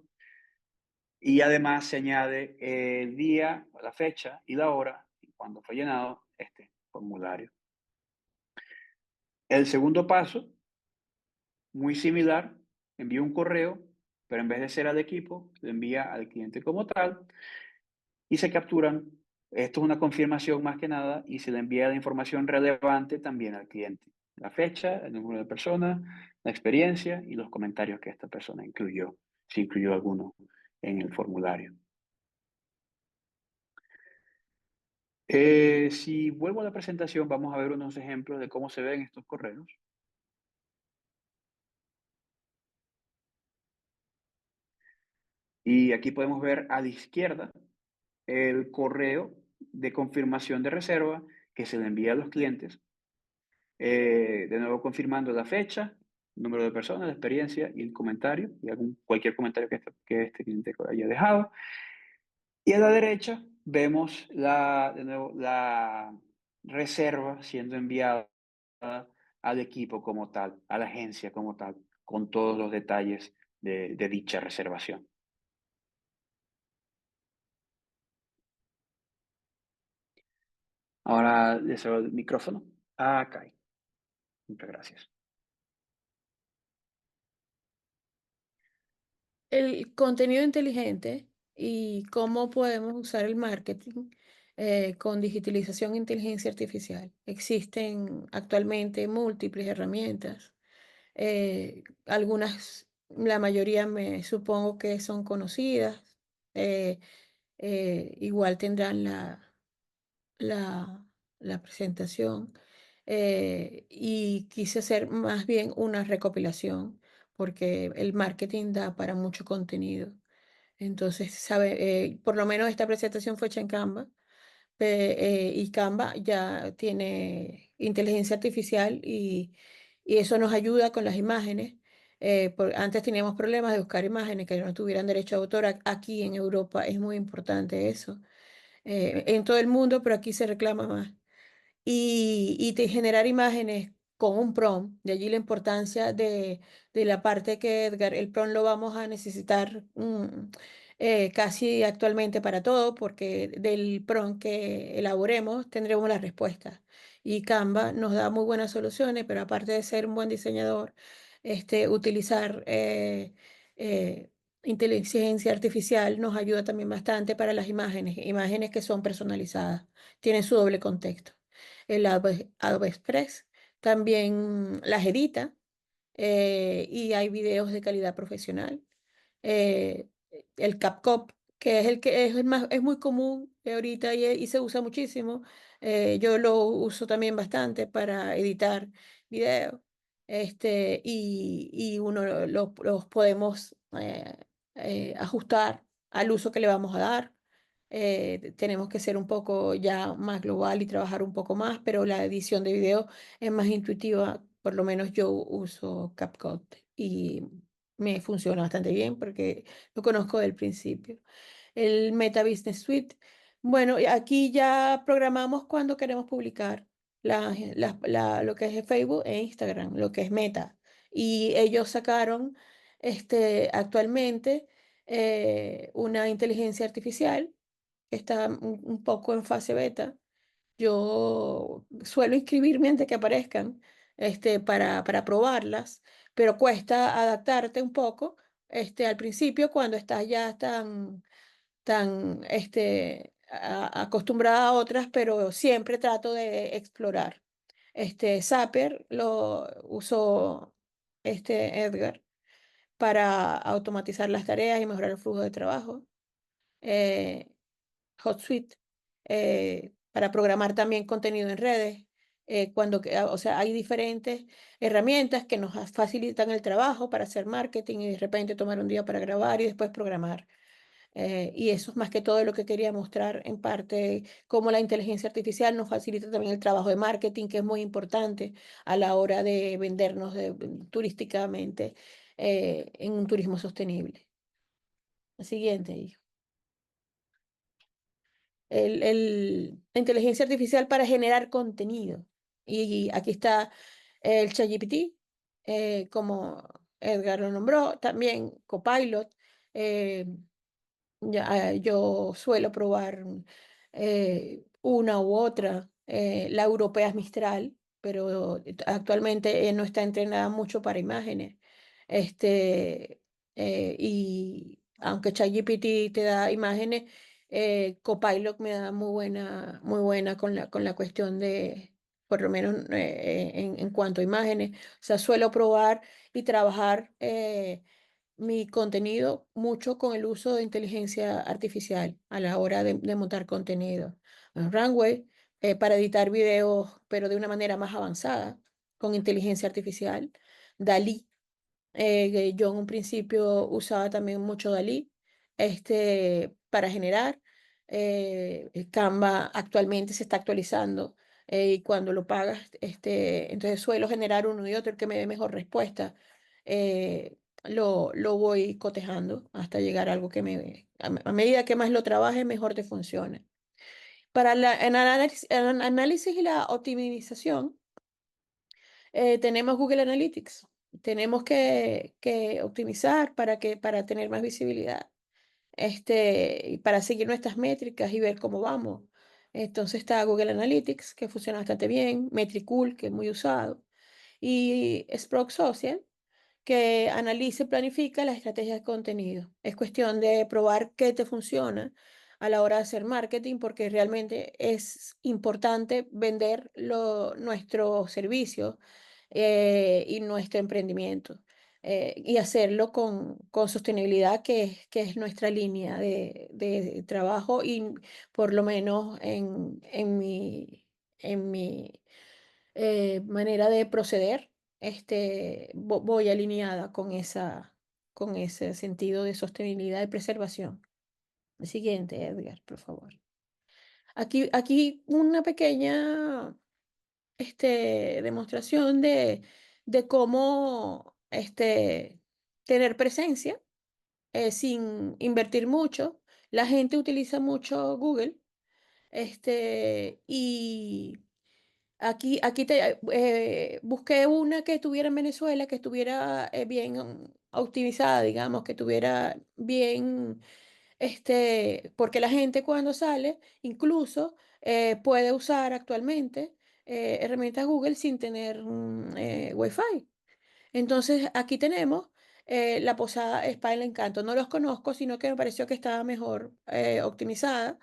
Speaker 2: Y además se añade el día, la fecha y la hora cuando fue llenado este formulario. El segundo paso, muy similar, envía un correo, pero en vez de ser al equipo, lo envía al cliente como tal y se capturan. Esto es una confirmación más que nada y se le envía la información relevante también al cliente. La fecha, el número de personas, la experiencia y los comentarios que esta persona incluyó, si incluyó alguno en el formulario. Si vuelvo a la presentación, vamos a ver unos ejemplos de cómo se ven estos correos. Y aquí podemos ver a la izquierda el correo de confirmación de reserva que se le envía a los clientes. De nuevo confirmando la fecha, número de personas, la experiencia y el comentario, y cualquier comentario que este cliente haya dejado. Y a la derecha vemos de nuevo la reserva siendo enviada al equipo como tal, a la agencia como tal, con todos los detalles de dicha reservación. Ahora le cedo el micrófono a Kai. Muchas gracias.
Speaker 4: El contenido inteligente y cómo podemos usar el marketing con digitalización e inteligencia artificial. Existen actualmente múltiples herramientas. Algunas, la mayoría me supongo que son conocidas. eh, Igual tendrán la, la presentación. Y quise hacer más bien una recopilación porque el marketing da para mucho contenido. Entonces, por lo menos esta presentación fue hecha en Canva, y Canva ya tiene inteligencia artificial y eso nos ayuda con las imágenes Antes teníamos problemas de buscar imágenes que no tuvieran derecho de autor. Aquí en Europa es muy importante eso. En todo el mundo, pero aquí se reclama más y generar imágenes con un prompt. De allí la importancia de la parte que Edgar, el prompt lo vamos a necesitar casi actualmente para todo, porque del prompt que elaboremos tendremos las respuestas. Y Canva nos da muy buenas soluciones, pero aparte de ser un buen diseñador, utilizar inteligencia artificial nos ayuda también bastante para las imágenes que son personalizadas, tienen su doble contexto. El Adobe Express también las edita y hay videos de calidad profesional. Eh, el CapCut, que es el que es, el más, es muy común ahorita y se usa muchísimo. Yo lo uso también bastante para editar videos. Y uno los podemos ajustar al uso que le vamos a dar. Tenemos que ser un poco ya más global y trabajar un poco más, pero la edición de video es más intuitiva. Por lo menos yo uso CapCut y me funciona bastante bien porque lo conozco del principio. El Meta Business Suite, bueno, y aquí ya programamos cuando queremos publicar lo que es Facebook e Instagram, lo que es Meta. Y ellos sacaron actualmente una inteligencia artificial que está un poco en fase beta. Yo suelo inscribirme antes que aparezcan para probarlas, pero cuesta adaptarte un poco al principio cuando estás ya tan acostumbrada a otras, pero siempre trato de explorar. Zapier lo usó Edgar para automatizar las tareas y mejorar el flujo de trabajo. Eh, HotSuite para programar también contenido en redes. O sea, hay diferentes herramientas que nos facilitan el trabajo para hacer marketing y de repente tomar un día para grabar y después programar. Y eso es más que todo lo que quería mostrar en parte, cómo la inteligencia artificial nos facilita también el trabajo de marketing, que es muy importante a la hora de vendernos turísticamente en un turismo sostenible. La siguiente, hijo. La inteligencia artificial para generar contenido. Y aquí está el ChatGPT, como Edgar lo nombró, también Copilot. eh, yo suelo probar una u otra. La europea es Mistral, pero actualmente no está entrenada mucho para imágenes. Este, y aunque ChatGPT te da imágenes, Copilot me da muy buena con la cuestión de, por lo menos en cuanto a imágenes. O sea, suelo probar y trabajar. Mi contenido mucho con el uso de inteligencia artificial a la hora de montar contenido. Runway para editar videos, pero de una manera más avanzada, con inteligencia artificial. Dalí, que yo en un principio usaba también mucho Dalí para generar. Canva actualmente se está actualizando y cuando lo pagas, entonces suelo generar uno y otro que me dé mejor respuesta. Lo voy cotejando hasta llegar a algo que a medida que más lo trabaje, mejor te funcione. Para el análisis y la optimización, tenemos Google Analytics. Tenemos que optimizar para tener más visibilidad, y para seguir nuestras métricas y ver cómo vamos. Entonces está Google Analytics, que funciona bastante bien, Metricool, que es muy usado, y Sprout Social, que analice y planifica las estrategias de contenido. Es cuestión de probar qué te funciona a la hora de hacer marketing, porque realmente es importante vender nuestros servicios y nuestro emprendimiento. Y hacerlo con sostenibilidad, que es nuestra línea de trabajo y por lo menos en mi manera de proceder, voy alineada con ese sentido de sostenibilidad y preservación. El siguiente, Edgar, por favor. Aquí una pequeña demostración de cómo tener presencia sin invertir mucho. La gente utiliza mucho Google, y busqué una que estuviera en Venezuela, que estuviera bien optimizada, digamos, que estuviera bien, porque la gente cuando sale, incluso puede usar actualmente herramientas Google sin tener Wi-Fi. Entonces, aquí tenemos la Posada Spa del Encanto. No los conozco, sino que me pareció que estaba mejor optimizada.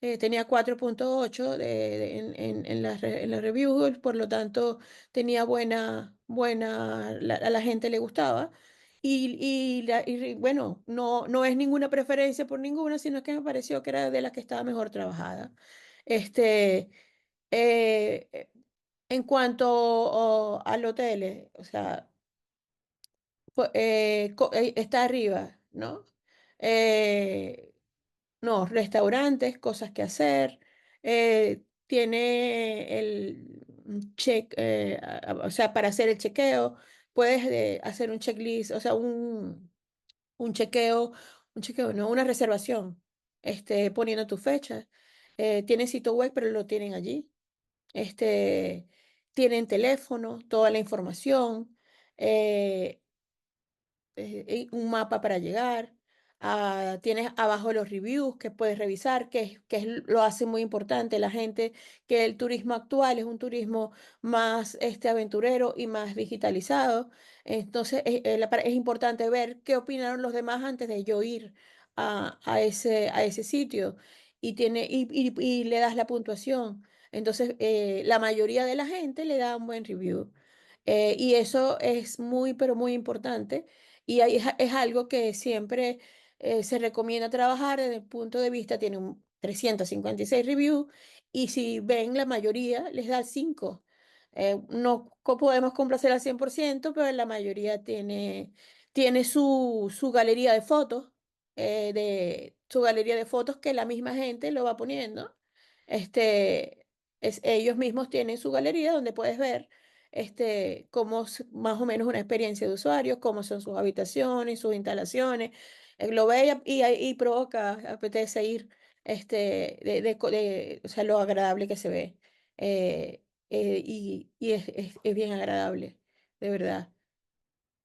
Speaker 4: Tenía 4.8 en las reviews, por lo tanto tenía a la gente le gustaba. Bueno, no es ninguna preferencia por ninguna, sino que me pareció que era de las que estaba mejor trabajada. Este, eh, eh, en cuanto al hotel, o sea, está arriba, ¿no? Eh, no, restaurantes, cosas que hacer. Tiene o sea, para hacer el chequeo, puedes hacer un checklist, o sea, un chequeo, no, una reservación, poniendo tu fecha. Tienen sitio web, pero lo tienen allí. Este, tienen teléfono, toda la información. eh, un mapa para llegar. Tienes abajo los reviews que puedes revisar, lo hace muy importante la gente, que el turismo actual es un turismo más aventurero y más digitalizado. Entonces es importante ver qué opinaron los demás antes de yo ir a ese sitio y le das la puntuación. Entonces la mayoría de la gente le da un buen review. Y eso es muy, pero muy importante y ahí es algo que siempre se recomienda trabajar desde el punto de vista, tiene un 356 reviews y si ven la mayoría les da 5. No podemos complacer al 100%, pero la mayoría tiene su galería de fotos, su galería de fotos que la misma gente lo va poniendo. Ellos mismos tienen su galería donde puedes ver cómo es más o menos una experiencia de usuario, cómo son sus habitaciones, sus instalaciones. Lo ve y provoca, apetece ir, o sea, lo agradable que se ve. Y es bien agradable, de verdad.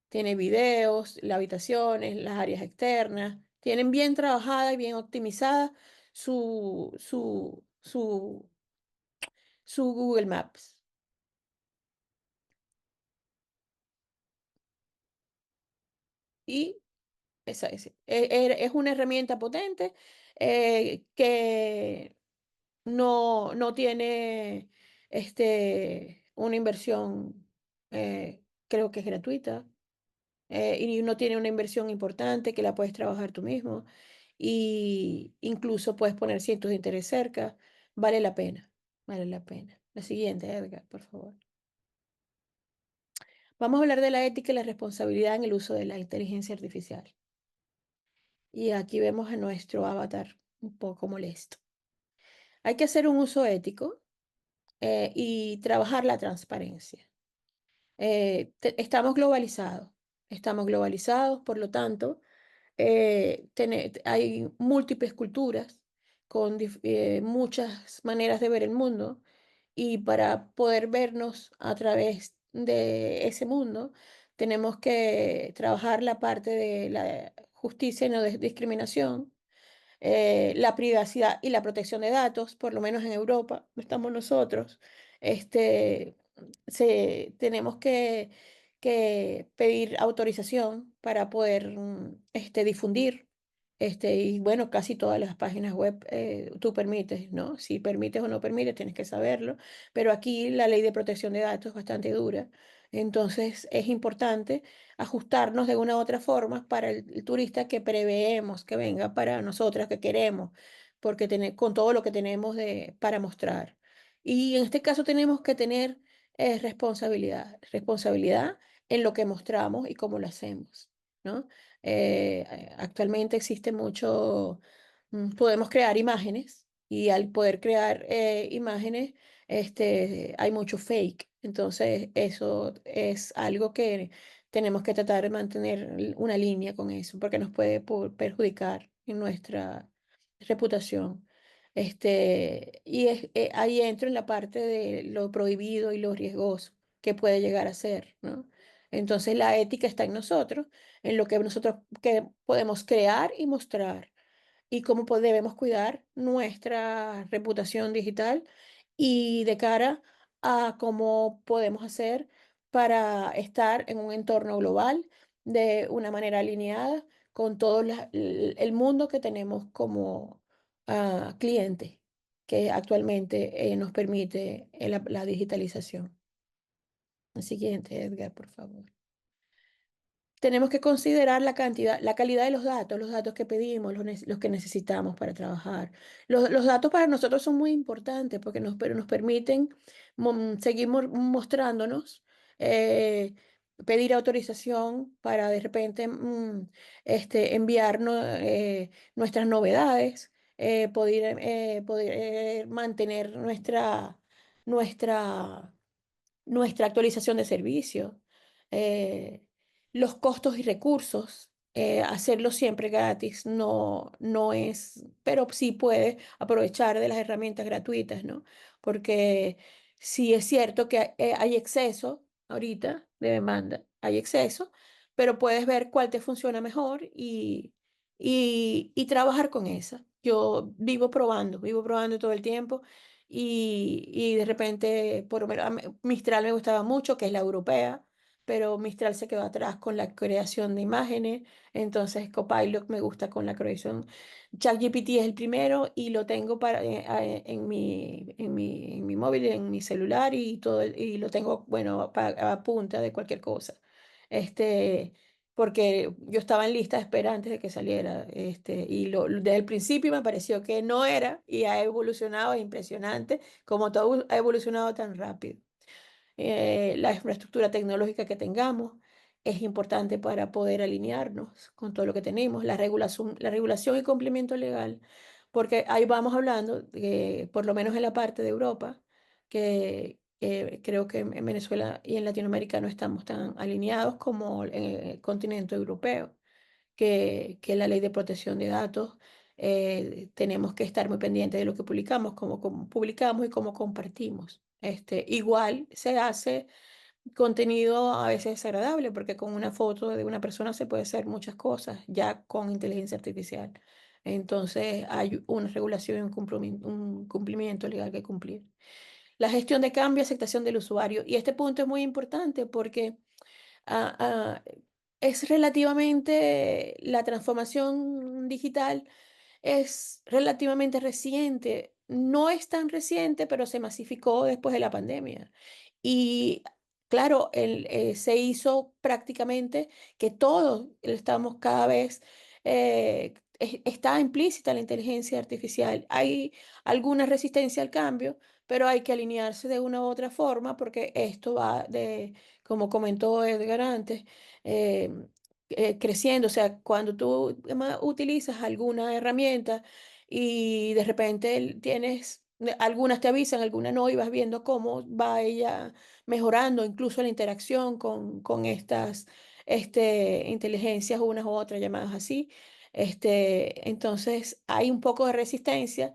Speaker 4: Tiene videos, las habitaciones, las áreas externas. Tienen bien trabajada y bien optimizada su, su, su, su Google Maps. Y es una herramienta potente que no tiene una inversión, creo que es gratuita, y no tiene una inversión importante que la puedes trabajar tú mismo. Y incluso puedes poner cientos de interés cerca. Vale la pena, vale la pena. La siguiente, Edgar, por favor. Vamos a hablar de la ética y la responsabilidad en el uso de la inteligencia artificial. Y aquí vemos a nuestro avatar un poco molesto. Hay que hacer un uso ético y trabajar la transparencia. Estamos globalizados, por lo tanto, hay múltiples culturas con muchas maneras de ver el mundo y para poder vernos a través de ese mundo, tenemos que trabajar la parte de la justicia y no discriminación, la privacidad y la protección de datos, por lo menos en Europa, no estamos nosotros. Este, tenemos que pedir autorización para poder difundir. Y bueno, casi todas las páginas web tú permites, ¿no? Si permites o no permites, tienes que saberlo. Pero aquí la ley de protección de datos es bastante dura. Entonces es importante ajustarnos de una u otra forma para el turista que preveemos que venga para nosotras, que queremos, porque con todo lo que tenemos para mostrar. Y en este caso tenemos que tener responsabilidad en lo que mostramos y cómo lo hacemos, ¿no? Actualmente existe mucho, podemos crear imágenes y al poder crear imágenes, hay mucho fake. Entonces, eso es algo que tenemos que tratar de mantener una línea con eso, porque nos puede perjudicar en nuestra reputación. Ahí entro en la parte de lo prohibido y lo riesgoso que puede llegar a ser, ¿no? Entonces la ética está en nosotros, en lo que nosotros que podemos crear y mostrar y cómo debemos cuidar nuestra reputación digital y de cara a cómo podemos hacer para estar en un entorno global de una manera alineada con todo el mundo que tenemos como cliente, que actualmente nos permite la digitalización. El siguiente, Edgar, por favor. Tenemos que considerar la cantidad, la calidad de los datos que pedimos, los que necesitamos para trabajar. Los datos para nosotros son muy importantes porque pero nos permiten seguir mostrándonos, eh, pedir autorización para de repente enviarnos nuestras novedades, poder mantener nuestra nuestra actualización de servicio, eh, los costos y recursos. Hacerlo siempre gratis no es, pero sí puede aprovechar de las herramientas gratuitas, ¿no? Porque sí es cierto que hay exceso ahorita de demanda, hay exceso, pero puedes ver cuál te funciona mejor y trabajar con esa. Yo vivo probando todo el tiempo y de repente, por lo menos, Mistral me gustaba mucho, que es la europea, pero Mistral se quedó atrás con la creación de imágenes, entonces Copilot me gusta con la creación. ChatGPT es el primero y lo tengo en mi móvil, en mi celular y todo, y lo tengo, bueno, a punta de cualquier cosa. Este, porque yo estaba en lista de espera antes de que saliera, y desde el principio me pareció que no era, y ha evolucionado, es impresionante como todo ha evolucionado tan rápido. La infraestructura tecnológica que tengamos es importante para poder alinearnos con todo lo que tenemos, la regulación y cumplimiento legal, porque ahí vamos hablando, por lo menos en la parte de Europa, que creo que en Venezuela y en Latinoamérica no estamos tan alineados como en el continente europeo, que la ley de protección de datos. Tenemos que estar muy pendientes de lo que publicamos, cómo publicamos y cómo compartimos. Igual se hace contenido a veces desagradable, porque con una foto de una persona se puede hacer muchas cosas ya con inteligencia artificial. Entonces hay una regulación y un cumplimiento legal que cumplir. La gestión de cambio y aceptación del usuario. Y este punto es muy importante porque ah, ah, es relativamente, la transformación digital es relativamente reciente. No es tan reciente, pero se masificó después de la pandemia. Y claro, se hizo prácticamente que todos estamos cada vez, está implícita la inteligencia artificial. Hay alguna resistencia al cambio, pero hay que alinearse de una u otra forma porque esto va de, como comentó Edgar antes, eh, creciendo. O sea, cuando tú utilizas alguna herramienta y de repente tienes, algunas te avisan, algunas no, y vas viendo cómo va ella mejorando incluso la interacción con estas inteligencias, unas u otras llamadas así. Entonces hay un poco de resistencia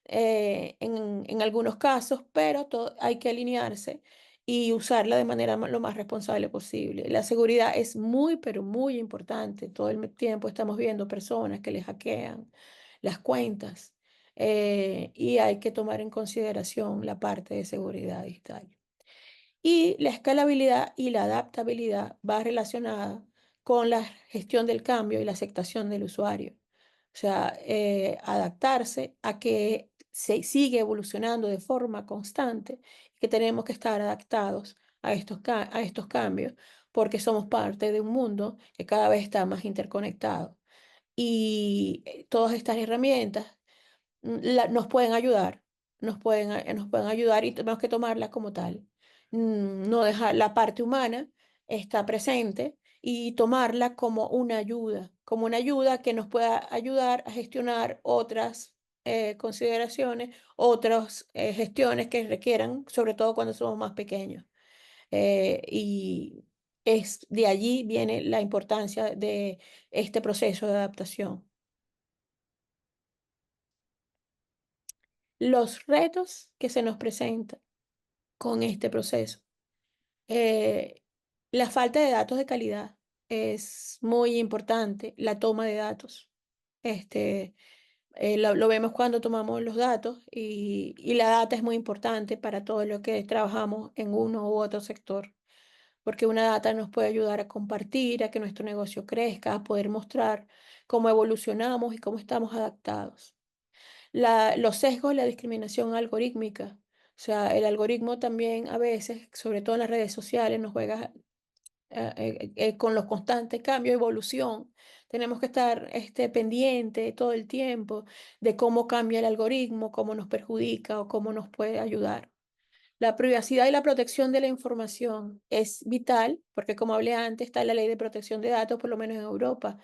Speaker 4: en algunos casos, pero hay que alinearse y usarla de manera lo más responsable posible. La seguridad es muy, pero muy importante. Todo el tiempo estamos viendo personas que les hackean las cuentas, y hay que tomar en consideración la parte de seguridad digital. Y la escalabilidad y la adaptabilidad va relacionada con la gestión del cambio y la aceptación del usuario. O sea, adaptarse a que se sigue evolucionando de forma constante y que tenemos que estar adaptados a estos cambios porque somos parte de un mundo que cada vez está más interconectado. Y todas estas herramientas nos pueden ayudar, nos pueden ayudar y tenemos que tomarlas como tal. No dejar la parte humana está presente y tomarla como una ayuda que nos pueda ayudar a gestionar otras consideraciones, otras gestiones que requieran, sobre todo cuando somos más pequeños. Y de allí viene la importancia de este proceso de adaptación. Los retos que se nos presentan con este proceso. Eh, la falta de datos de calidad es muy importante, la toma de datos. Lo vemos cuando tomamos los datos y la data es muy importante para todo lo que trabajamos en uno u otro sector, porque una data nos puede ayudar a compartir, a que nuestro negocio crezca, a poder mostrar cómo evolucionamos y cómo estamos adaptados. Los sesgos y la discriminación algorítmica. O sea, el algoritmo también a veces, sobre todo en las redes sociales, nos juega con los constantes cambios, evolución. Tenemos que estar pendiente todo el tiempo de cómo cambia el algoritmo, cómo nos perjudica o cómo nos puede ayudar. La privacidad y la protección de la información es vital, porque como hablé antes, está la ley de protección de datos, por lo menos en Europa,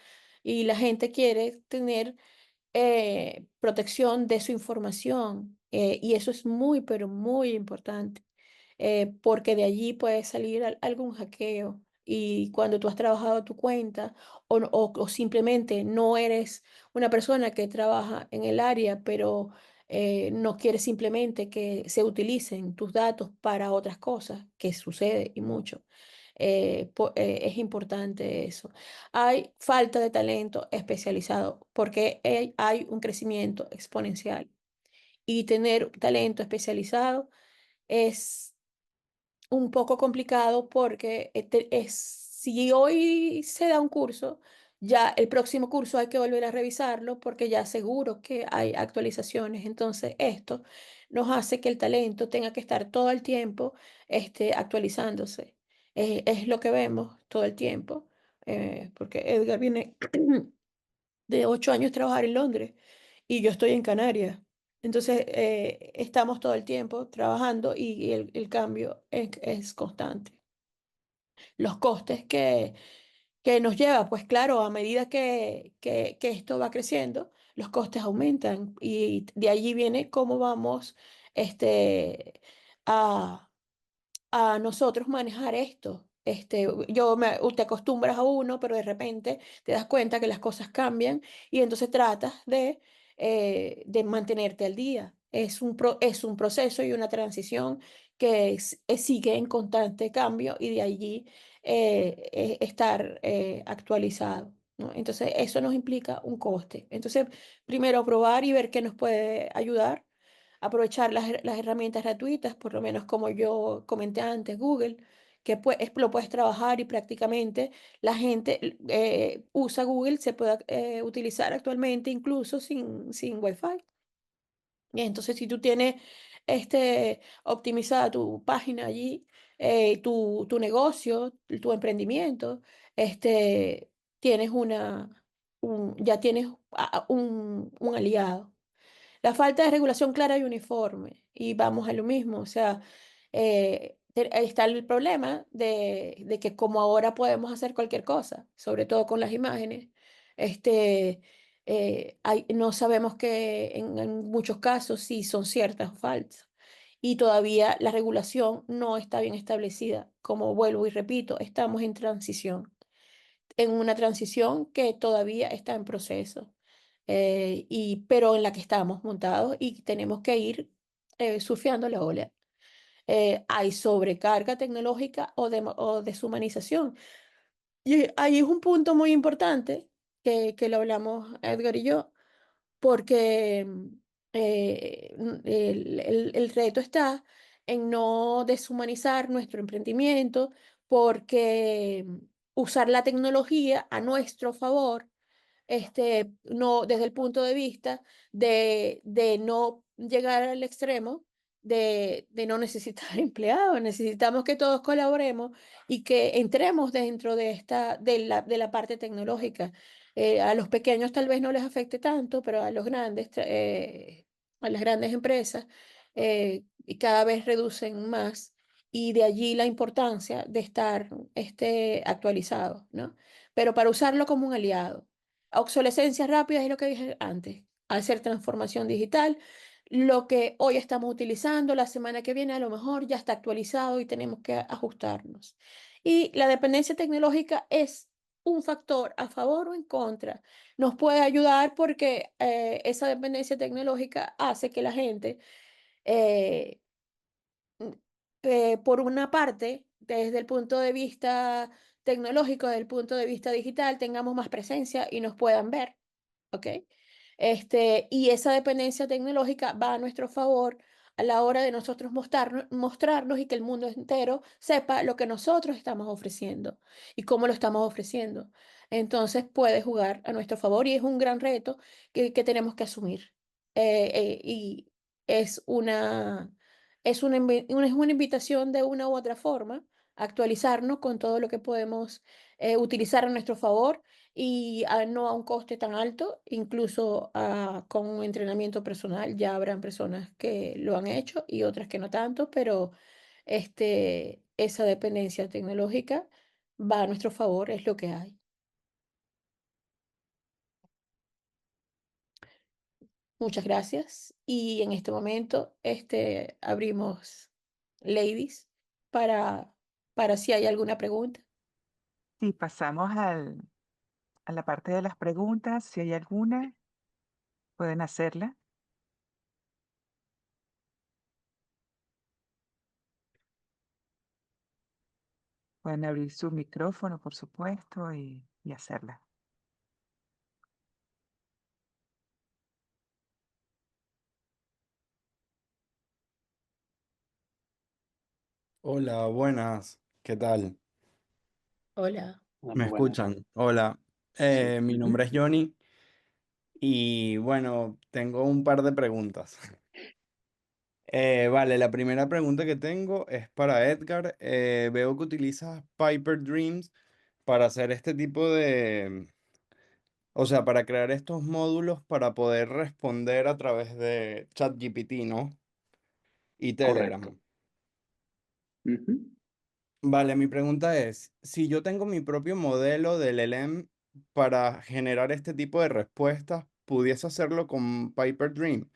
Speaker 4: y la gente quiere tener protección de su información. Y eso es muy, pero muy importante, porque de allí puede salir algún hackeo. Y cuando tú has trabajado tu cuenta o simplemente no eres una persona que trabaja en el área, pero no quieres simplemente que se utilicen tus datos para otras cosas, que sucede y mucho, es importante eso. Hay falta de talento especializado porque hay un crecimiento exponencial y tener talento especializado es un poco complicado porque si hoy se da un curso, ya el próximo curso hay que volver a revisarlo porque ya seguro que hay actualizaciones. Entonces, esto nos hace que el talento tenga que estar todo el tiempo actualizándose. Es lo que vemos todo el tiempo, porque Edgar viene de 8 años trabajar en Londres y yo estoy en Canarias. Entonces, estamos todo el tiempo trabajando y el cambio es constante. Los costes que nos lleva, pues claro, a medida que esto va creciendo, los costes aumentan y de allí viene cómo vamos a nosotros manejar esto. Te acostumbras a uno, pero de repente te das cuenta que las cosas cambian y entonces tratas de mantenerte al día. Es un proceso y una transición que sigue en constante cambio y de allí estar actualizado, ¿no? Entonces, eso nos implica un coste. Entonces, primero probar y ver qué nos puede ayudar, aprovechar las herramientas gratuitas, por lo menos como yo comenté antes, Google, que lo puedes trabajar y prácticamente la gente usa Google, se puede utilizar actualmente incluso sin Wi-Fi. Y entonces, si tú tienes optimizada tu página allí, tu negocio, tu emprendimiento, tienes ya tienes un aliado. La falta de regulación clara y uniforme. Y vamos a lo mismo, o sea, ahí está el problema de que como ahora podemos hacer cualquier cosa, sobre todo con las imágenes, no sabemos que en muchos casos sí son ciertas o falsas. Y todavía la regulación no está bien establecida. Como vuelvo y repito, estamos en una transición que todavía está en proceso, pero en la que estamos montados y tenemos que ir surfeando la ola. Hay sobrecarga tecnológica o deshumanización. Y ahí es un punto muy importante que lo hablamos Edgar y yo, porque el reto está en no deshumanizar nuestro emprendimiento, porque usar la tecnología a nuestro favor, no, desde el punto de vista de no llegar al extremo de no necesitar empleados. Necesitamos que todos colaboremos y que entremos dentro de la parte tecnológica. A los pequeños tal vez no les afecte tanto, pero a los grandes, a las grandes empresas, y cada vez reducen más. Y de allí la importancia de estar actualizado, ¿no? Pero para usarlo como un aliado. Obsolescencia rápida es lo que dije antes. Al ser transformación digital, lo que hoy estamos utilizando, la semana que viene a lo mejor ya está actualizado y tenemos que ajustarnos. Y la dependencia tecnológica es un factor a favor o en contra. Nos puede ayudar porque esa dependencia tecnológica hace que la gente eh, mm, por una parte, desde el punto de vista tecnológico, desde el punto de vista digital, tengamos más presencia y nos puedan ver, ¿ok? Y esa dependencia tecnológica va a nuestro favor a la hora de nosotros mostrarnos y que el mundo entero sepa lo que nosotros estamos ofreciendo y cómo lo estamos ofreciendo. Entonces puede jugar a nuestro favor y es un gran reto que tenemos que asumir. Y es es una invitación de una u otra forma a actualizarnos con todo lo que podemos utilizar a nuestro favor y no a un coste tan alto, incluso con un entrenamiento personal. Ya habrán personas que lo han hecho y otras que no tanto, pero esa dependencia tecnológica va a nuestro favor, es lo que hay. Muchas gracias. Y en este momento, abrimos ladies para, para si hay alguna pregunta.
Speaker 1: Sí, pasamos a la parte de las preguntas. Si hay alguna, pueden hacerla. Pueden abrir su micrófono, por supuesto, y hacerla.
Speaker 3: Hola, buenas. ¿Qué tal?
Speaker 4: Hola.
Speaker 2: Ah,
Speaker 3: ¿Me
Speaker 2: muy buenas.
Speaker 3: escuchan? Hola.
Speaker 2: Sí.
Speaker 3: Mi nombre es Johnny y bueno, tengo un par de preguntas. Vale, la primera pregunta que tengo es para Edgar. Veo que utilizas Piper Dreams para hacer este tipo o sea, para crear estos módulos para poder responder a través de ChatGPT, ¿no? Y
Speaker 2: Correcto.
Speaker 3: Telegram.
Speaker 2: Ujú.
Speaker 3: Vale, mi pregunta es, si yo tengo mi propio modelo del LLM para generar este tipo de respuestas, ¿pudiese hacerlo con Piper Dream?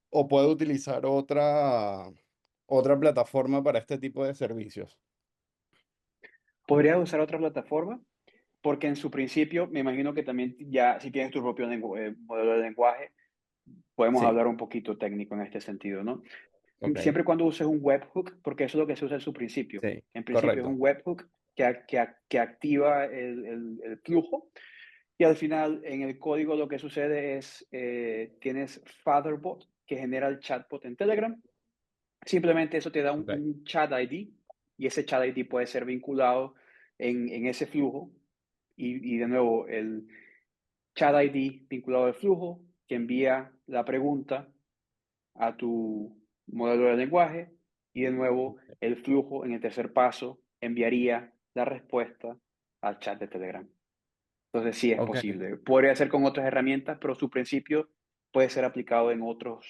Speaker 3: ¿O puedo utilizar otra plataforma para este tipo de servicios?
Speaker 2: Podrías usar otra plataforma porque en su principio, me imagino que también ya, si tienes tu propio modelo de lenguaje, podemos
Speaker 3: Sí,
Speaker 2: hablar un poquito técnico en este sentido, ¿no?
Speaker 3: ok,
Speaker 2: Siempre y cuando uses un webhook, porque eso es lo que se usa en su principio.
Speaker 3: sí,
Speaker 2: En principio es un
Speaker 3: correcto.
Speaker 2: webhook que activa el flujo y al final en el código lo que sucede es, tienes Fatherbot que genera el chatbot en Telegram. Simplemente eso te da
Speaker 3: Ok,
Speaker 2: un chat ID y ese chat ID puede ser vinculado en ese flujo y de nuevo el chat ID vinculado al flujo que envía la pregunta a tu modelo de lenguaje y de nuevo el flujo en el tercer paso enviaría la respuesta al chat de Telegram. Entonces sí es
Speaker 3: ok,
Speaker 2: posible. Podría ser con otras herramientas, pero su principio puede ser aplicado en otras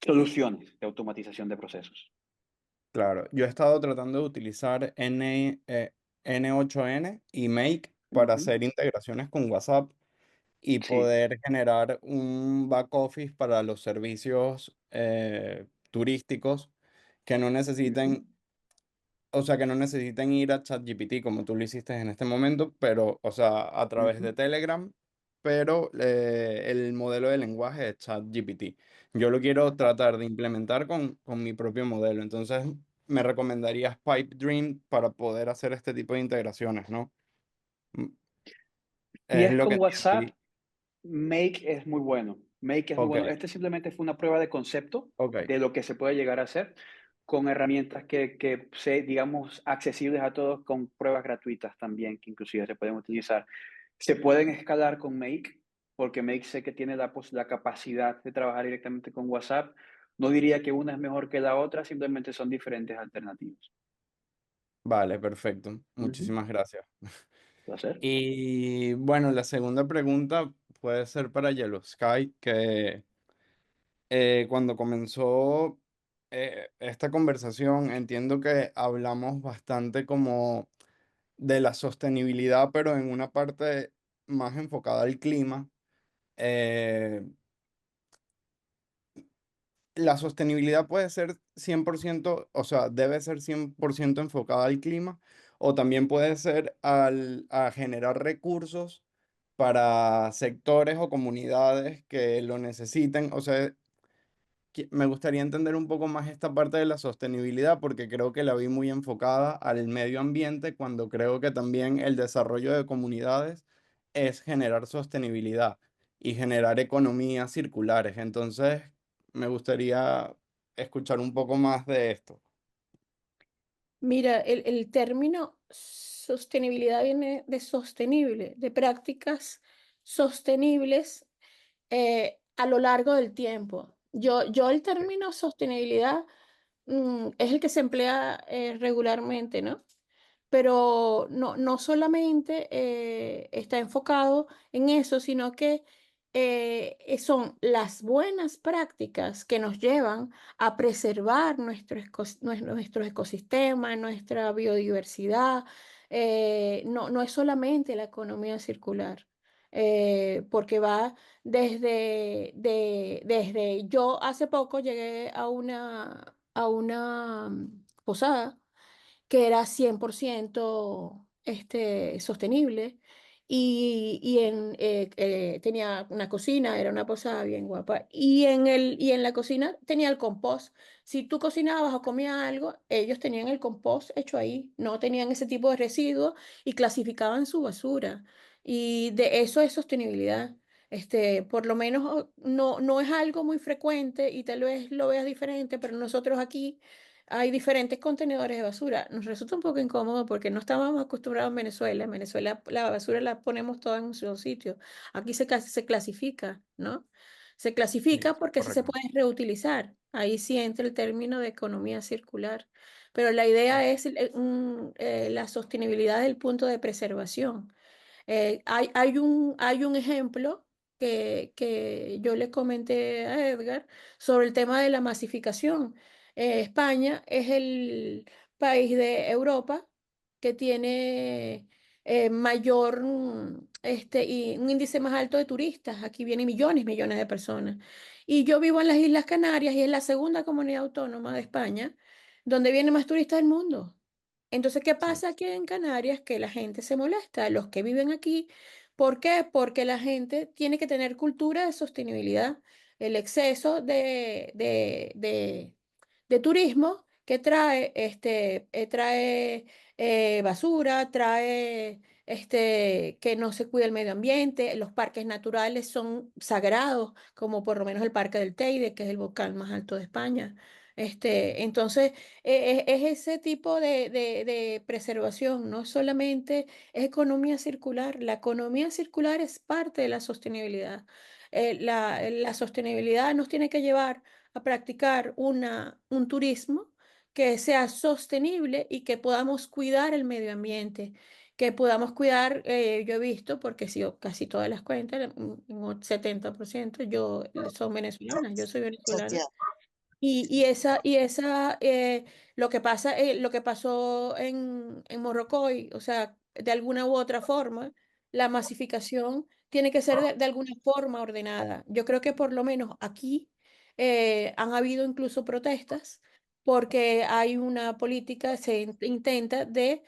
Speaker 2: soluciones de automatización de procesos.
Speaker 3: claro. Yo he estado tratando de utilizar N8N y Make para
Speaker 2: Ujú,
Speaker 3: hacer integraciones con WhatsApp y
Speaker 2: sí.
Speaker 3: poder generar un back office para los servicios turísticos que no
Speaker 2: Ujú,
Speaker 3: necesiten, o sea, que no necesiten ir a ChatGPT como tú lo hiciste en este momento, pero, o sea, a través
Speaker 2: ujú.
Speaker 3: de Telegram, pero el modelo de lenguaje es ChatGPT. Yo lo quiero tratar de implementar con mi propio modelo, entonces me recomendarías Pipedream para poder hacer este tipo de integraciones, ¿no? Mm,
Speaker 2: Si
Speaker 3: Es
Speaker 2: es
Speaker 3: lo que
Speaker 2: con WhatsApp,
Speaker 3: entendí.
Speaker 2: Make es muy bueno. Make es muy
Speaker 3: Ok,
Speaker 2: bueno. Este simplemente fue una prueba de concepto
Speaker 3: ok.
Speaker 2: de lo que se puede llegar a hacer con herramientas que se, digamos, accesibles a todos con pruebas gratuitas también, que inclusive se pueden utilizar. Se pueden escalar con Make, porque Make sé que tiene la capacidad de trabajar directamente con WhatsApp. No diría que una es mejor que la otra, simplemente son diferentes alternativas.
Speaker 3: Vale, perfecto.
Speaker 2: Ujú.
Speaker 3: Muchísimas gracias.
Speaker 2: ¿Placer?
Speaker 3: Y bueno, la segunda pregunta puede ser para Yellow Sky, que cuando comenzó esta conversación, entiendo que hablamos bastante como de la sostenibilidad, pero en una parte más enfocada al clima. Eh, la sostenibilidad puede ser 100%, o sea, debe ser 100% enfocada al clima, o también puede ser a generar recursos para sectores o comunidades que lo necesiten. O sea, me gustaría entender un poco más esta parte de la sostenibilidad porque creo que la vi muy enfocada al medio ambiente cuando creo que también el desarrollo de comunidades es generar sostenibilidad y generar economías circulares. Entonces, me gustaría escuchar un poco más de esto.
Speaker 4: Mira, el término sostenibilidad viene de sostenible, de prácticas sostenibles a lo largo del tiempo. Yo el término sostenibilidad es el que se emplea regularmente, ¿no? Pero no solamente está enfocado en eso, sino que son las buenas prácticas que nos llevan a preservar nuestro ecosistema, nuestra biodiversidad. No es solamente la economía circular, porque va desde yo hace poco llegué a una posada que era 100% sostenible y tenía una cocina, era una posada bien guapa, y en la cocina tenía el compost. Si tú cocinabas o comías algo, ellos tenían el compost hecho ahí, no tenían ese tipo de residuos y clasificaban su basura. Y de eso es sostenibilidad. Por lo menos no es algo muy frecuente y tal vez lo veas diferente, pero nosotros aquí hay diferentes contenedores de basura. Nos resulta un poco incómodo porque no estábamos acostumbrados en Venezuela. En Venezuela la basura la ponemos toda en su sitio. Aquí se clasifica, ¿no? Se
Speaker 3: Sí,
Speaker 4: clasifica porque así se
Speaker 3: correcto.
Speaker 4: puede reutilizar. Ahí sí entra el término de economía circular. Pero la idea es la sostenibilidad del punto de preservación. Hay un ejemplo que yo le comenté a Edgar sobre el tema de la masificación. España es el país de Europa que tiene mayor, y un índice más alto de turistas. Aquí vienen millones, millones de personas. Y yo vivo en las Islas Canarias y es la segunda comunidad autónoma de España donde vienen más turistas del mundo. Entonces, ¿qué
Speaker 3: Sí,
Speaker 4: pasa aquí en Canarias? Que la gente se molesta, los que viven aquí. ¿Por qué? Porque la gente tiene que tener cultura de sostenibilidad. El exceso de turismo que trae basura, trae que no se cuida el medio ambiente. Los parques naturales son sagrados, como por lo menos el Parque del Teide, que es el volcán más alto de España. Entonces, es ese tipo de preservación, no solamente es economía circular, la economía circular es parte de la sostenibilidad. La sostenibilidad nos tiene que llevar a practicar un turismo que sea sostenible y que podamos cuidar el medio ambiente, que podamos cuidar, yo he visto, porque sigo casi todas las cuentas, un 70%, son venezolanas, yo soy venezolana. Lo que pasó en Morrocoy, o sea, de alguna u otra forma, la masificación tiene que ser de alguna forma ordenada. Yo creo que por lo menos aquí han habido incluso protestas porque hay una política, intenta de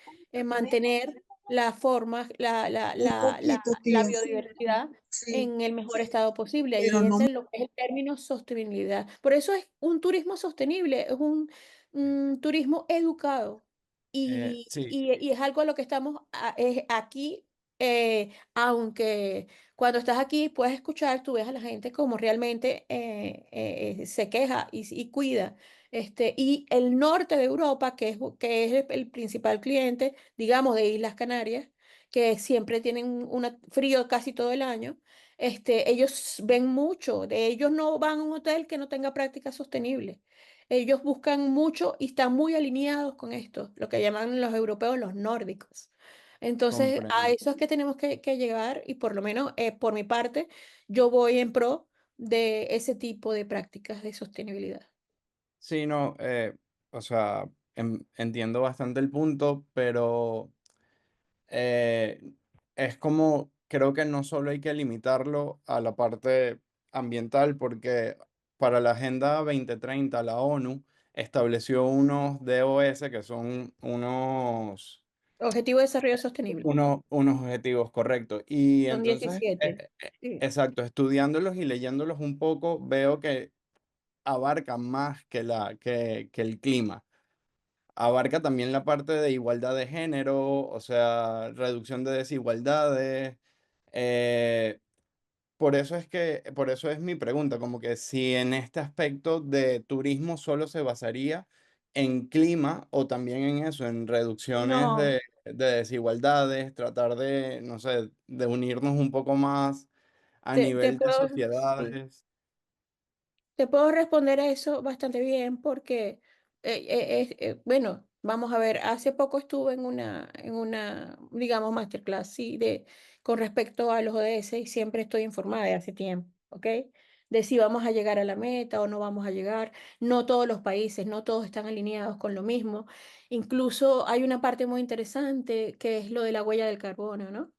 Speaker 4: mantener las formas,
Speaker 6: Un poquito,
Speaker 4: la
Speaker 6: tía.
Speaker 4: biodiversidad
Speaker 6: Sí,
Speaker 4: en el mejor estado posible. Ahí
Speaker 6: pero no
Speaker 4: entra
Speaker 6: me...
Speaker 4: lo que es el término sostenibilidad. Por eso es un turismo sostenible, es un turismo educado.
Speaker 3: sí,
Speaker 4: Y es algo a lo que estamos aquí, aunque cuando estás aquí puedes escuchar, tú ves a la gente como realmente se queja y cuida. Y el norte de Europa, que es el principal cliente, digamos, de Islas Canarias, que siempre tienen un frío casi todo el año. Ellos ven mucho, de ellos no van a un hotel que no tenga prácticas sostenibles. Ellos buscan mucho y están muy alineados con esto, lo que llaman los europeos los nórdicos. Entonces, a
Speaker 3: comprendo.
Speaker 4: eso es que tenemos que llegar y por lo menos por mi parte, yo voy en pro de ese tipo de prácticas de sostenibilidad.
Speaker 3: Sí, no, o sea, entiendo bastante el punto, pero eh, es como, creo que no solo hay que limitarlo a la parte ambiental, porque para la Agenda 2030, la ONU estableció unos DOS, que son
Speaker 4: Objetivo de Desarrollo Sostenible.
Speaker 3: unos objetivos correctos. Y
Speaker 4: Son
Speaker 3: entonces,
Speaker 4: 17. Sí.
Speaker 3: exacto, estudiándolos y leyéndolos un poco, veo que abarca más que el clima. Abarca también la parte de igualdad de género, o sea, reducción de desigualdades. eh, por eso es mi pregunta, como que si en este aspecto de turismo solo se basaría en clima o también en eso, en reducciones
Speaker 4: No,
Speaker 3: de desigualdades, tratar de, no sé, de unirnos un poco más a
Speaker 4: te
Speaker 3: nivel de
Speaker 4: puedo,
Speaker 2: Sí.
Speaker 3: sociedades.
Speaker 4: te puedo responder a eso bastante bien porque, bueno, vamos a ver, hace poco estuve digamos, masterclass, sí, con respecto a los ODS y siempre estoy informada de hace tiempo, ¿ok? De si vamos a llegar a la meta o no vamos a llegar. No todos los países, no todos están alineados con lo mismo. Incluso hay una parte muy interesante que es lo de la huella del carbono, ¿no?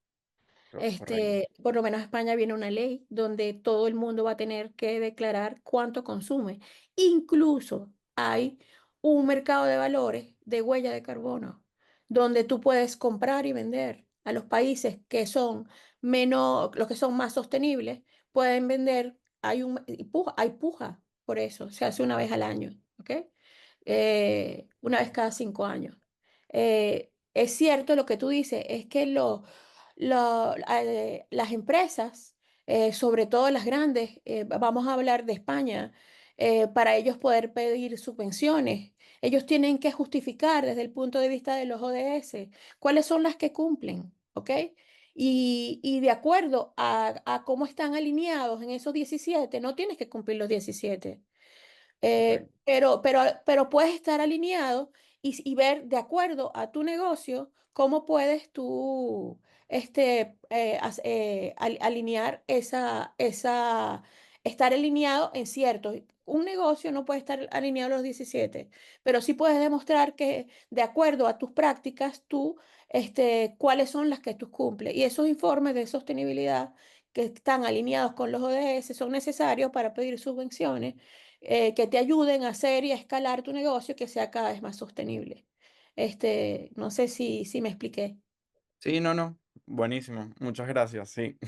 Speaker 3: Correcto.
Speaker 4: Por lo menos en España viene una ley donde todo el mundo va a tener que declarar cuánto consume. Incluso hay un mercado de valores de huella de carbono, donde tú puedes comprar y vender a los países que son menos, los que son más sostenibles, pueden vender, hay puja por eso, se hace una vez al año, ¿ok? Una vez cada 5 años. Es cierto lo que tú dices, es que las empresas, sobre todo las grandes, vamos a hablar de España, para ellos poder pedir subvenciones, ellos tienen que justificar desde el punto de vista de los ODS cuáles son las que cumplen, ¿ok? Y de acuerdo a cómo están alineados en esos 17, no tienes que cumplir los 17.
Speaker 3: Correcto.
Speaker 4: Pero puedes estar alineado y ver de acuerdo a tu negocio cómo puedes tú alinear estar alineado en cierto. Un negocio no puede estar alineado a los 17, pero sí puedes demostrar que de acuerdo a tus prácticas, cuáles son las que tú cumples. Y esos informes de sostenibilidad que están alineados con los ODS son necesarios para pedir subvenciones que te ayuden a hacer y a escalar tu negocio que sea cada vez más sostenible. No sé si me expliqué.
Speaker 3: Sí, no, no. Buenísimo. Muchas gracias. Sí.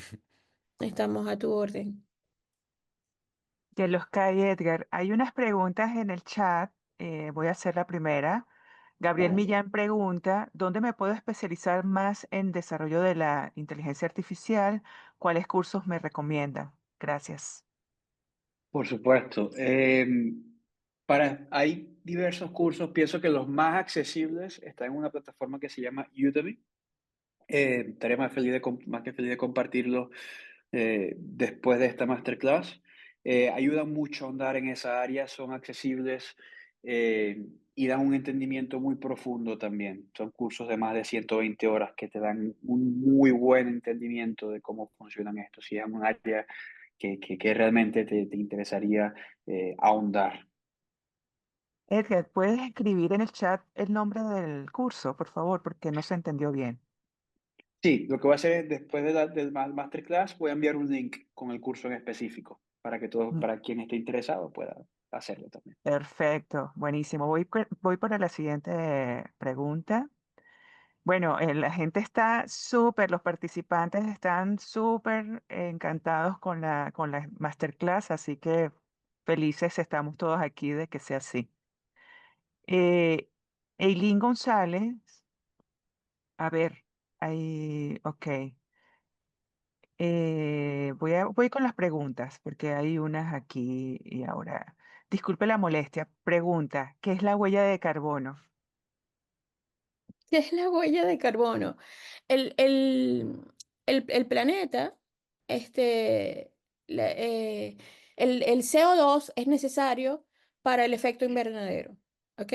Speaker 4: Estamos a tu orden.
Speaker 1: De los Kai Edgar, hay unas preguntas en el chat. Voy a hacer la primera. Gabriel Millán pregunta, ¿dónde me puedo especializar más en desarrollo de la inteligencia artificial? ¿Cuáles cursos me recomiendan? Gracias.
Speaker 2: Por supuesto. Hay diversos cursos. Pienso que los más accesibles están en una plataforma que se llama Udemy. Estaré más que feliz de compartirlo después de esta masterclass. Ayudan mucho a andar en esa área, son accesibles y dan un entendimiento muy profundo también. Son cursos de más de 120 horas que te dan un muy buen entendimiento de cómo funcionan estos. Si es un área que realmente te interesaría ahondar.
Speaker 1: Edgar, ¿puedes escribir en el chat el nombre del curso, por favor? Porque no se entendió bien.
Speaker 2: Sí, lo que voy a hacer es después del masterclass, voy a enviar un link con el curso en específico
Speaker 1: Mm,
Speaker 2: para quien esté interesado pueda hacerlo también.
Speaker 1: Perfecto, buenísimo. Voy para la siguiente pregunta. Bueno, la gente está súper, los participantes están súper encantados con la masterclass, así que felices estamos todos aquí de que sea así. Eh, Eileen González, a ver, ahí, ok. Voy con las preguntas, porque hay unas aquí y ahora. Disculpe la molestia. Pregunta, ¿qué es la huella de carbono?
Speaker 4: ¿Qué es la huella de carbono? El, el, el planeta, este, la- eh, el CO2 es necesario para el efecto invernadero, ¿ok?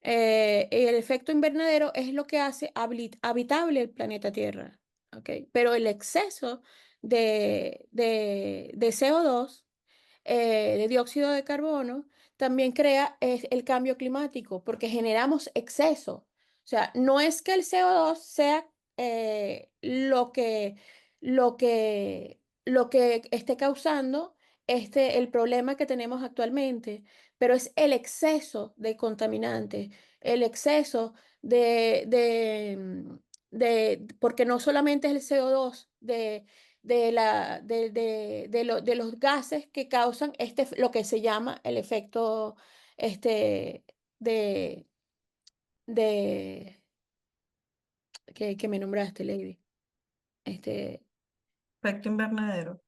Speaker 4: El efecto invernadero es lo que hace habitable el planeta Tierra, ¿ok? Pero el exceso de CO2 de dióxido de carbono, también crea el cambio climático, porque generamos exceso. O sea, no es que el CO2 sea lo que esté causando el problema que tenemos actualmente, pero es el exceso de contaminantes, el exceso porque no solamente es el CO2 de los gases que causan lo que se llama el efecto este, de, de que me nombraste, Lady.
Speaker 5: Efecto invernadero.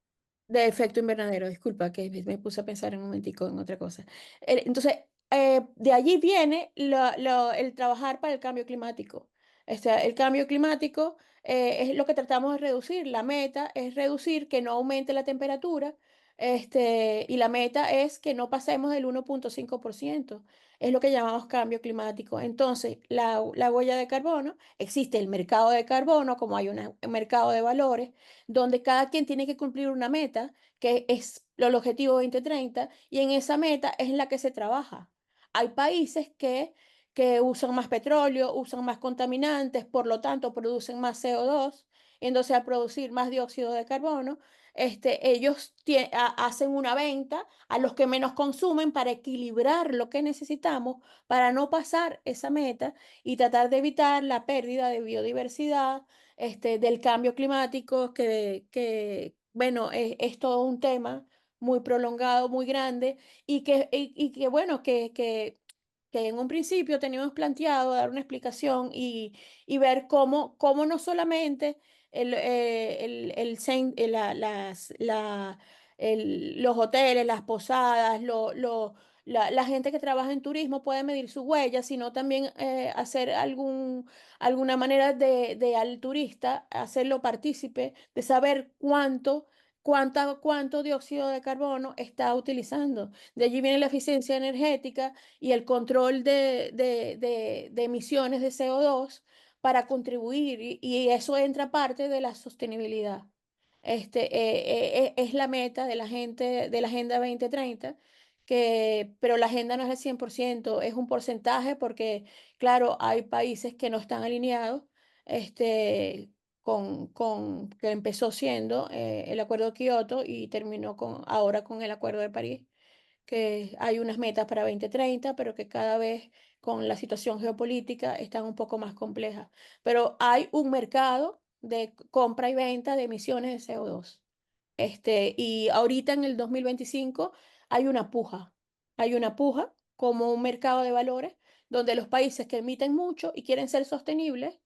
Speaker 4: De efecto invernadero, disculpa, que me puse a pensar en un momentico en otra cosa. Entonces, de allí viene el trabajar para el cambio climático. El cambio climático es lo que tratamos de reducir. La meta es reducir que no aumente la temperatura, y la meta es que no pasemos del 1,5%. Es lo que llamamos cambio climático. Entonces, la huella de carbono, existe el mercado de carbono, como hay un mercado de valores donde cada quien tiene que cumplir una meta, que es el objetivo 2030, y en esa meta es en la que se trabaja. Hay países que usan más petróleo, usan más contaminantes, por lo tanto producen más CO2, entonces al producir más dióxido de carbono, ellos hacen una venta a los que menos consumen para equilibrar lo que necesitamos para no pasar esa meta y tratar de evitar la pérdida de biodiversidad, del cambio climático, bueno, es todo un tema muy prolongado, muy grande, y que bueno, que en un principio teníamos planteado dar una explicación y ver cómo no solamente los hoteles, las posadas, la gente que trabaja en turismo puede medir su huella, sino también hacer alguna manera de al turista hacerlo partícipe, de saber cuánto dióxido de carbono está utilizando. De allí viene la eficiencia energética y el control de emisiones de CO2 para contribuir, y eso entra parte de la sostenibilidad. Es la meta de la gente de la Agenda 2030, pero la agenda no es el 100%, es un porcentaje porque, claro, hay países que no están alineados, que empezó siendo el Acuerdo de Kioto y terminó ahora con el Acuerdo de París, que hay unas metas para 2030, pero que cada vez con la situación geopolítica están un poco más complejas. Pero hay un mercado de compra y venta de emisiones de CO2. Y ahorita en el 2025 hay una puja como un mercado de valores donde los países que emiten mucho y quieren ser sostenibles,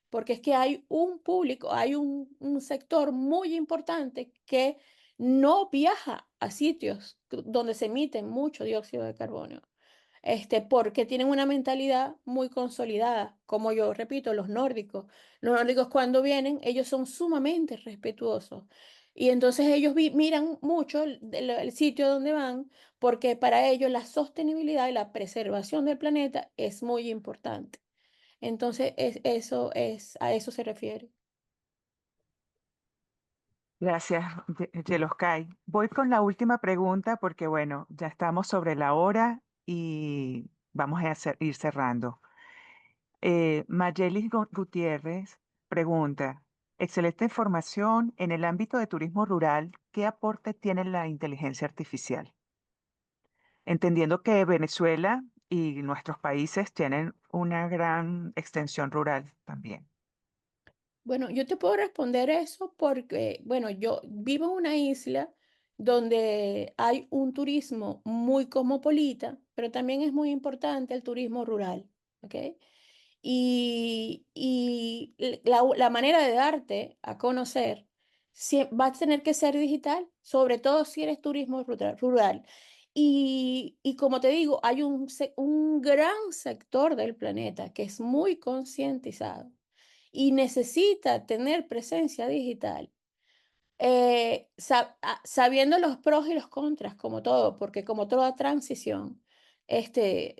Speaker 4: porque es que hay un público, hay un sector muy importante que no viaja a sitios donde se emiten mucho dióxido de carbono, porque tienen una mentalidad muy consolidada, como yo repito, los nórdicos. Los nórdicos cuando vienen, ellos son sumamente respetuosos. Y entonces ellos miran mucho el sitio donde van, porque para ellos la sostenibilidad y la preservación del planeta es muy importante. Entonces, a eso se refiere.
Speaker 1: Gracias, Yeloskay. Voy con la última pregunta porque, bueno, ya estamos sobre la hora y vamos a ir cerrando. Mayelis Gutiérrez pregunta, excelente información. En el ámbito de turismo rural, ¿qué aporte tiene la inteligencia artificial? Entendiendo que Venezuela y nuestros países tienen una gran extensión rural también.
Speaker 4: Bueno, yo te puedo responder eso porque, bueno, yo vivo en una isla donde hay un turismo muy cosmopolita, pero también es muy importante el turismo rural, ¿ok? La manera de darte a conocer va a tener que ser digital, sobre todo si eres turismo rural. Y como te digo, hay un gran sector del planeta que es muy concientizado y necesita tener presencia digital, sabiendo los pros y los contras, como todo, porque como toda transición,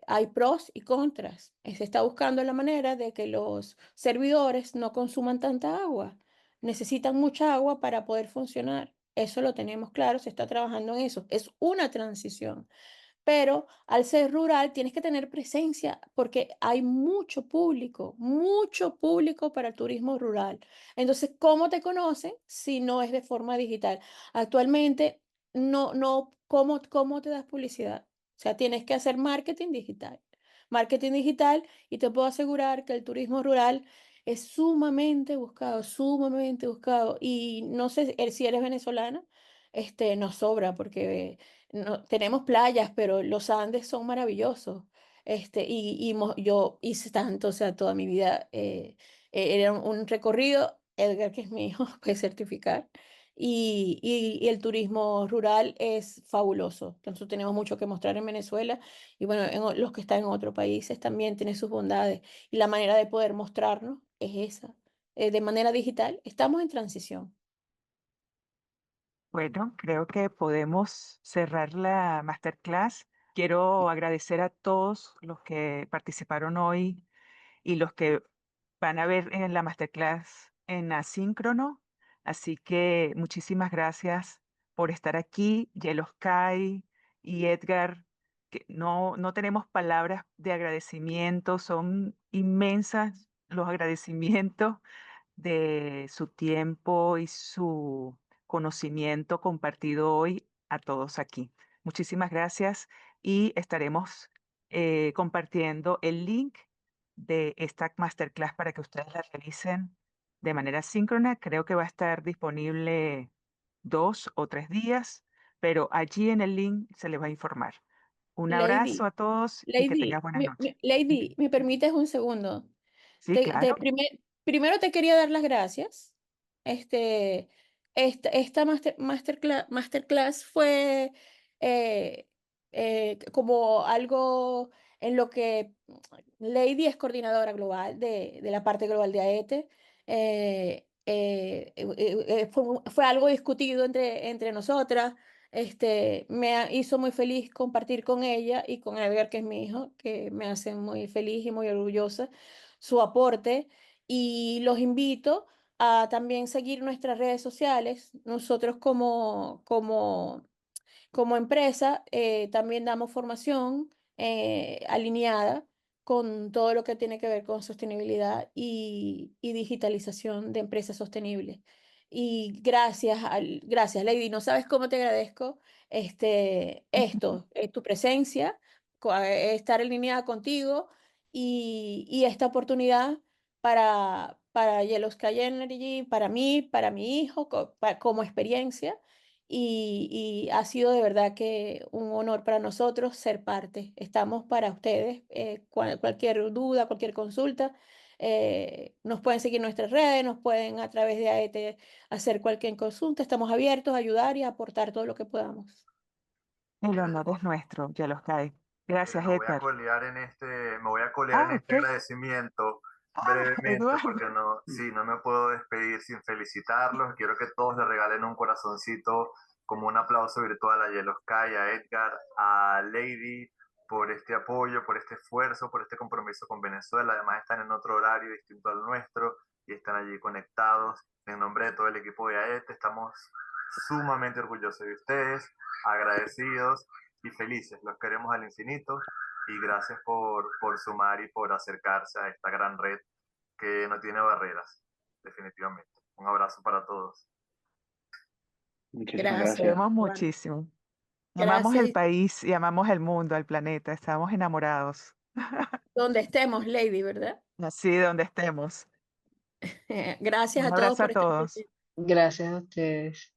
Speaker 4: hay pros y contras. Se está buscando la manera de que los servidores no consuman tanta agua. Necesitan mucha agua para poder funcionar. Eso lo tenemos claro, se está trabajando en eso. Es una transición, pero al ser rural tienes que tener presencia porque hay mucho público para el turismo rural. Entonces, ¿cómo te conocen si no es de forma digital? Actualmente ¿cómo te das publicidad? O sea, tienes que hacer marketing digital. Marketing digital, y te puedo asegurar que el turismo rural es sumamente buscado, sumamente buscado. Y no sé si eres venezolana, nos sobra porque no, tenemos playas, pero los Andes son maravillosos. Yo hice tanto, o sea, toda mi vida era un recorrido. Edgar, que es mi hijo, puede certificar. Y el turismo rural es fabuloso. Nosotros tenemos mucho que mostrar en Venezuela y bueno, los que están en otros países también tienen sus bondades. Y la manera de poder mostrarnos es esa, de manera digital. Estamos en transición.
Speaker 1: Bueno, creo que podemos cerrar la masterclass. Quiero agradecer a todos los que participaron hoy y los que van a ver en la masterclass en asíncrono. Así que muchísimas gracias por estar aquí, Sky y Edgar, que no tenemos palabras de agradecimiento, son inmensas los agradecimientos de su tiempo y su conocimiento compartido hoy a todos aquí. Muchísimas gracias y estaremos compartiendo el link de esta masterclass para que ustedes la realicen de manera síncrona. Creo que va a estar disponible 2 o 3 días, pero allí en el link se les va a informar. Un abrazo
Speaker 4: Lady,
Speaker 1: a todos y que tengan buenas noches.
Speaker 4: Lady, ¿me permites un segundo?
Speaker 1: Sí, claro.
Speaker 4: Primero te quería dar las gracias. Esta masterclass fue como algo en lo que Lady es coordinadora global de la parte global de AETE. Fue algo discutido entre nosotras. Hizo muy feliz compartir con ella y con Edgar, que es mi hijo, que me hace muy feliz y muy orgullosa su aporte. Y los invito a también seguir nuestras redes sociales. Nosotros como empresa, también damos formación alineada con todo lo que tiene que ver con sostenibilidad y digitalización de empresas sostenibles. Y gracias, Lady. No sabes cómo te agradezco tu presencia, estar alineada contigo y esta oportunidad para Yellow Sky Energy, para mí, para mi hijo, como experiencia y ha sido de verdad que un honor para nosotros ser parte. Estamos para ustedes. Cualquier duda, cualquier consulta, nos pueden seguir en nuestras redes, nos pueden a través de AET hacer cualquier consulta. Estamos abiertos a ayudar y a aportar todo lo que podamos.
Speaker 1: El honor es nuestro, Sky. Gracias, Edgar.
Speaker 5: Me voy a colear
Speaker 1: Ah,
Speaker 5: en
Speaker 1: ok.
Speaker 5: este agradecimiento brevemente
Speaker 1: Eduardo.
Speaker 5: porque no, sí, no me puedo despedir sin felicitarlos. Quiero que todos le regalen un corazoncito como un aplauso virtual a Sky, a Edgar, a Lady por este apoyo, por este esfuerzo, por este compromiso con Venezuela. Además están en otro horario distinto al nuestro y están allí conectados. En nombre de todo el equipo de AET estamos sumamente orgullosos de ustedes, agradecidos y felices. Los queremos al infinito y gracias por sumar y por acercarse a esta gran red que no tiene barreras, definitivamente. Un abrazo para todos.
Speaker 2: Muchísimas
Speaker 1: Los
Speaker 4: Gracias,
Speaker 2: gracias.
Speaker 1: queremos
Speaker 4: Eduardo.
Speaker 1: muchísimo. Amamos
Speaker 4: Gracias.
Speaker 1: el país y amamos el mundo, el planeta. Estamos enamorados.
Speaker 4: Donde estemos, Lady, ¿verdad?
Speaker 1: Así donde estemos.
Speaker 4: Gracias
Speaker 1: Un
Speaker 4: a todos
Speaker 1: abrazo a
Speaker 4: por estar
Speaker 1: todos.
Speaker 4: presentes.
Speaker 6: Gracias a ustedes.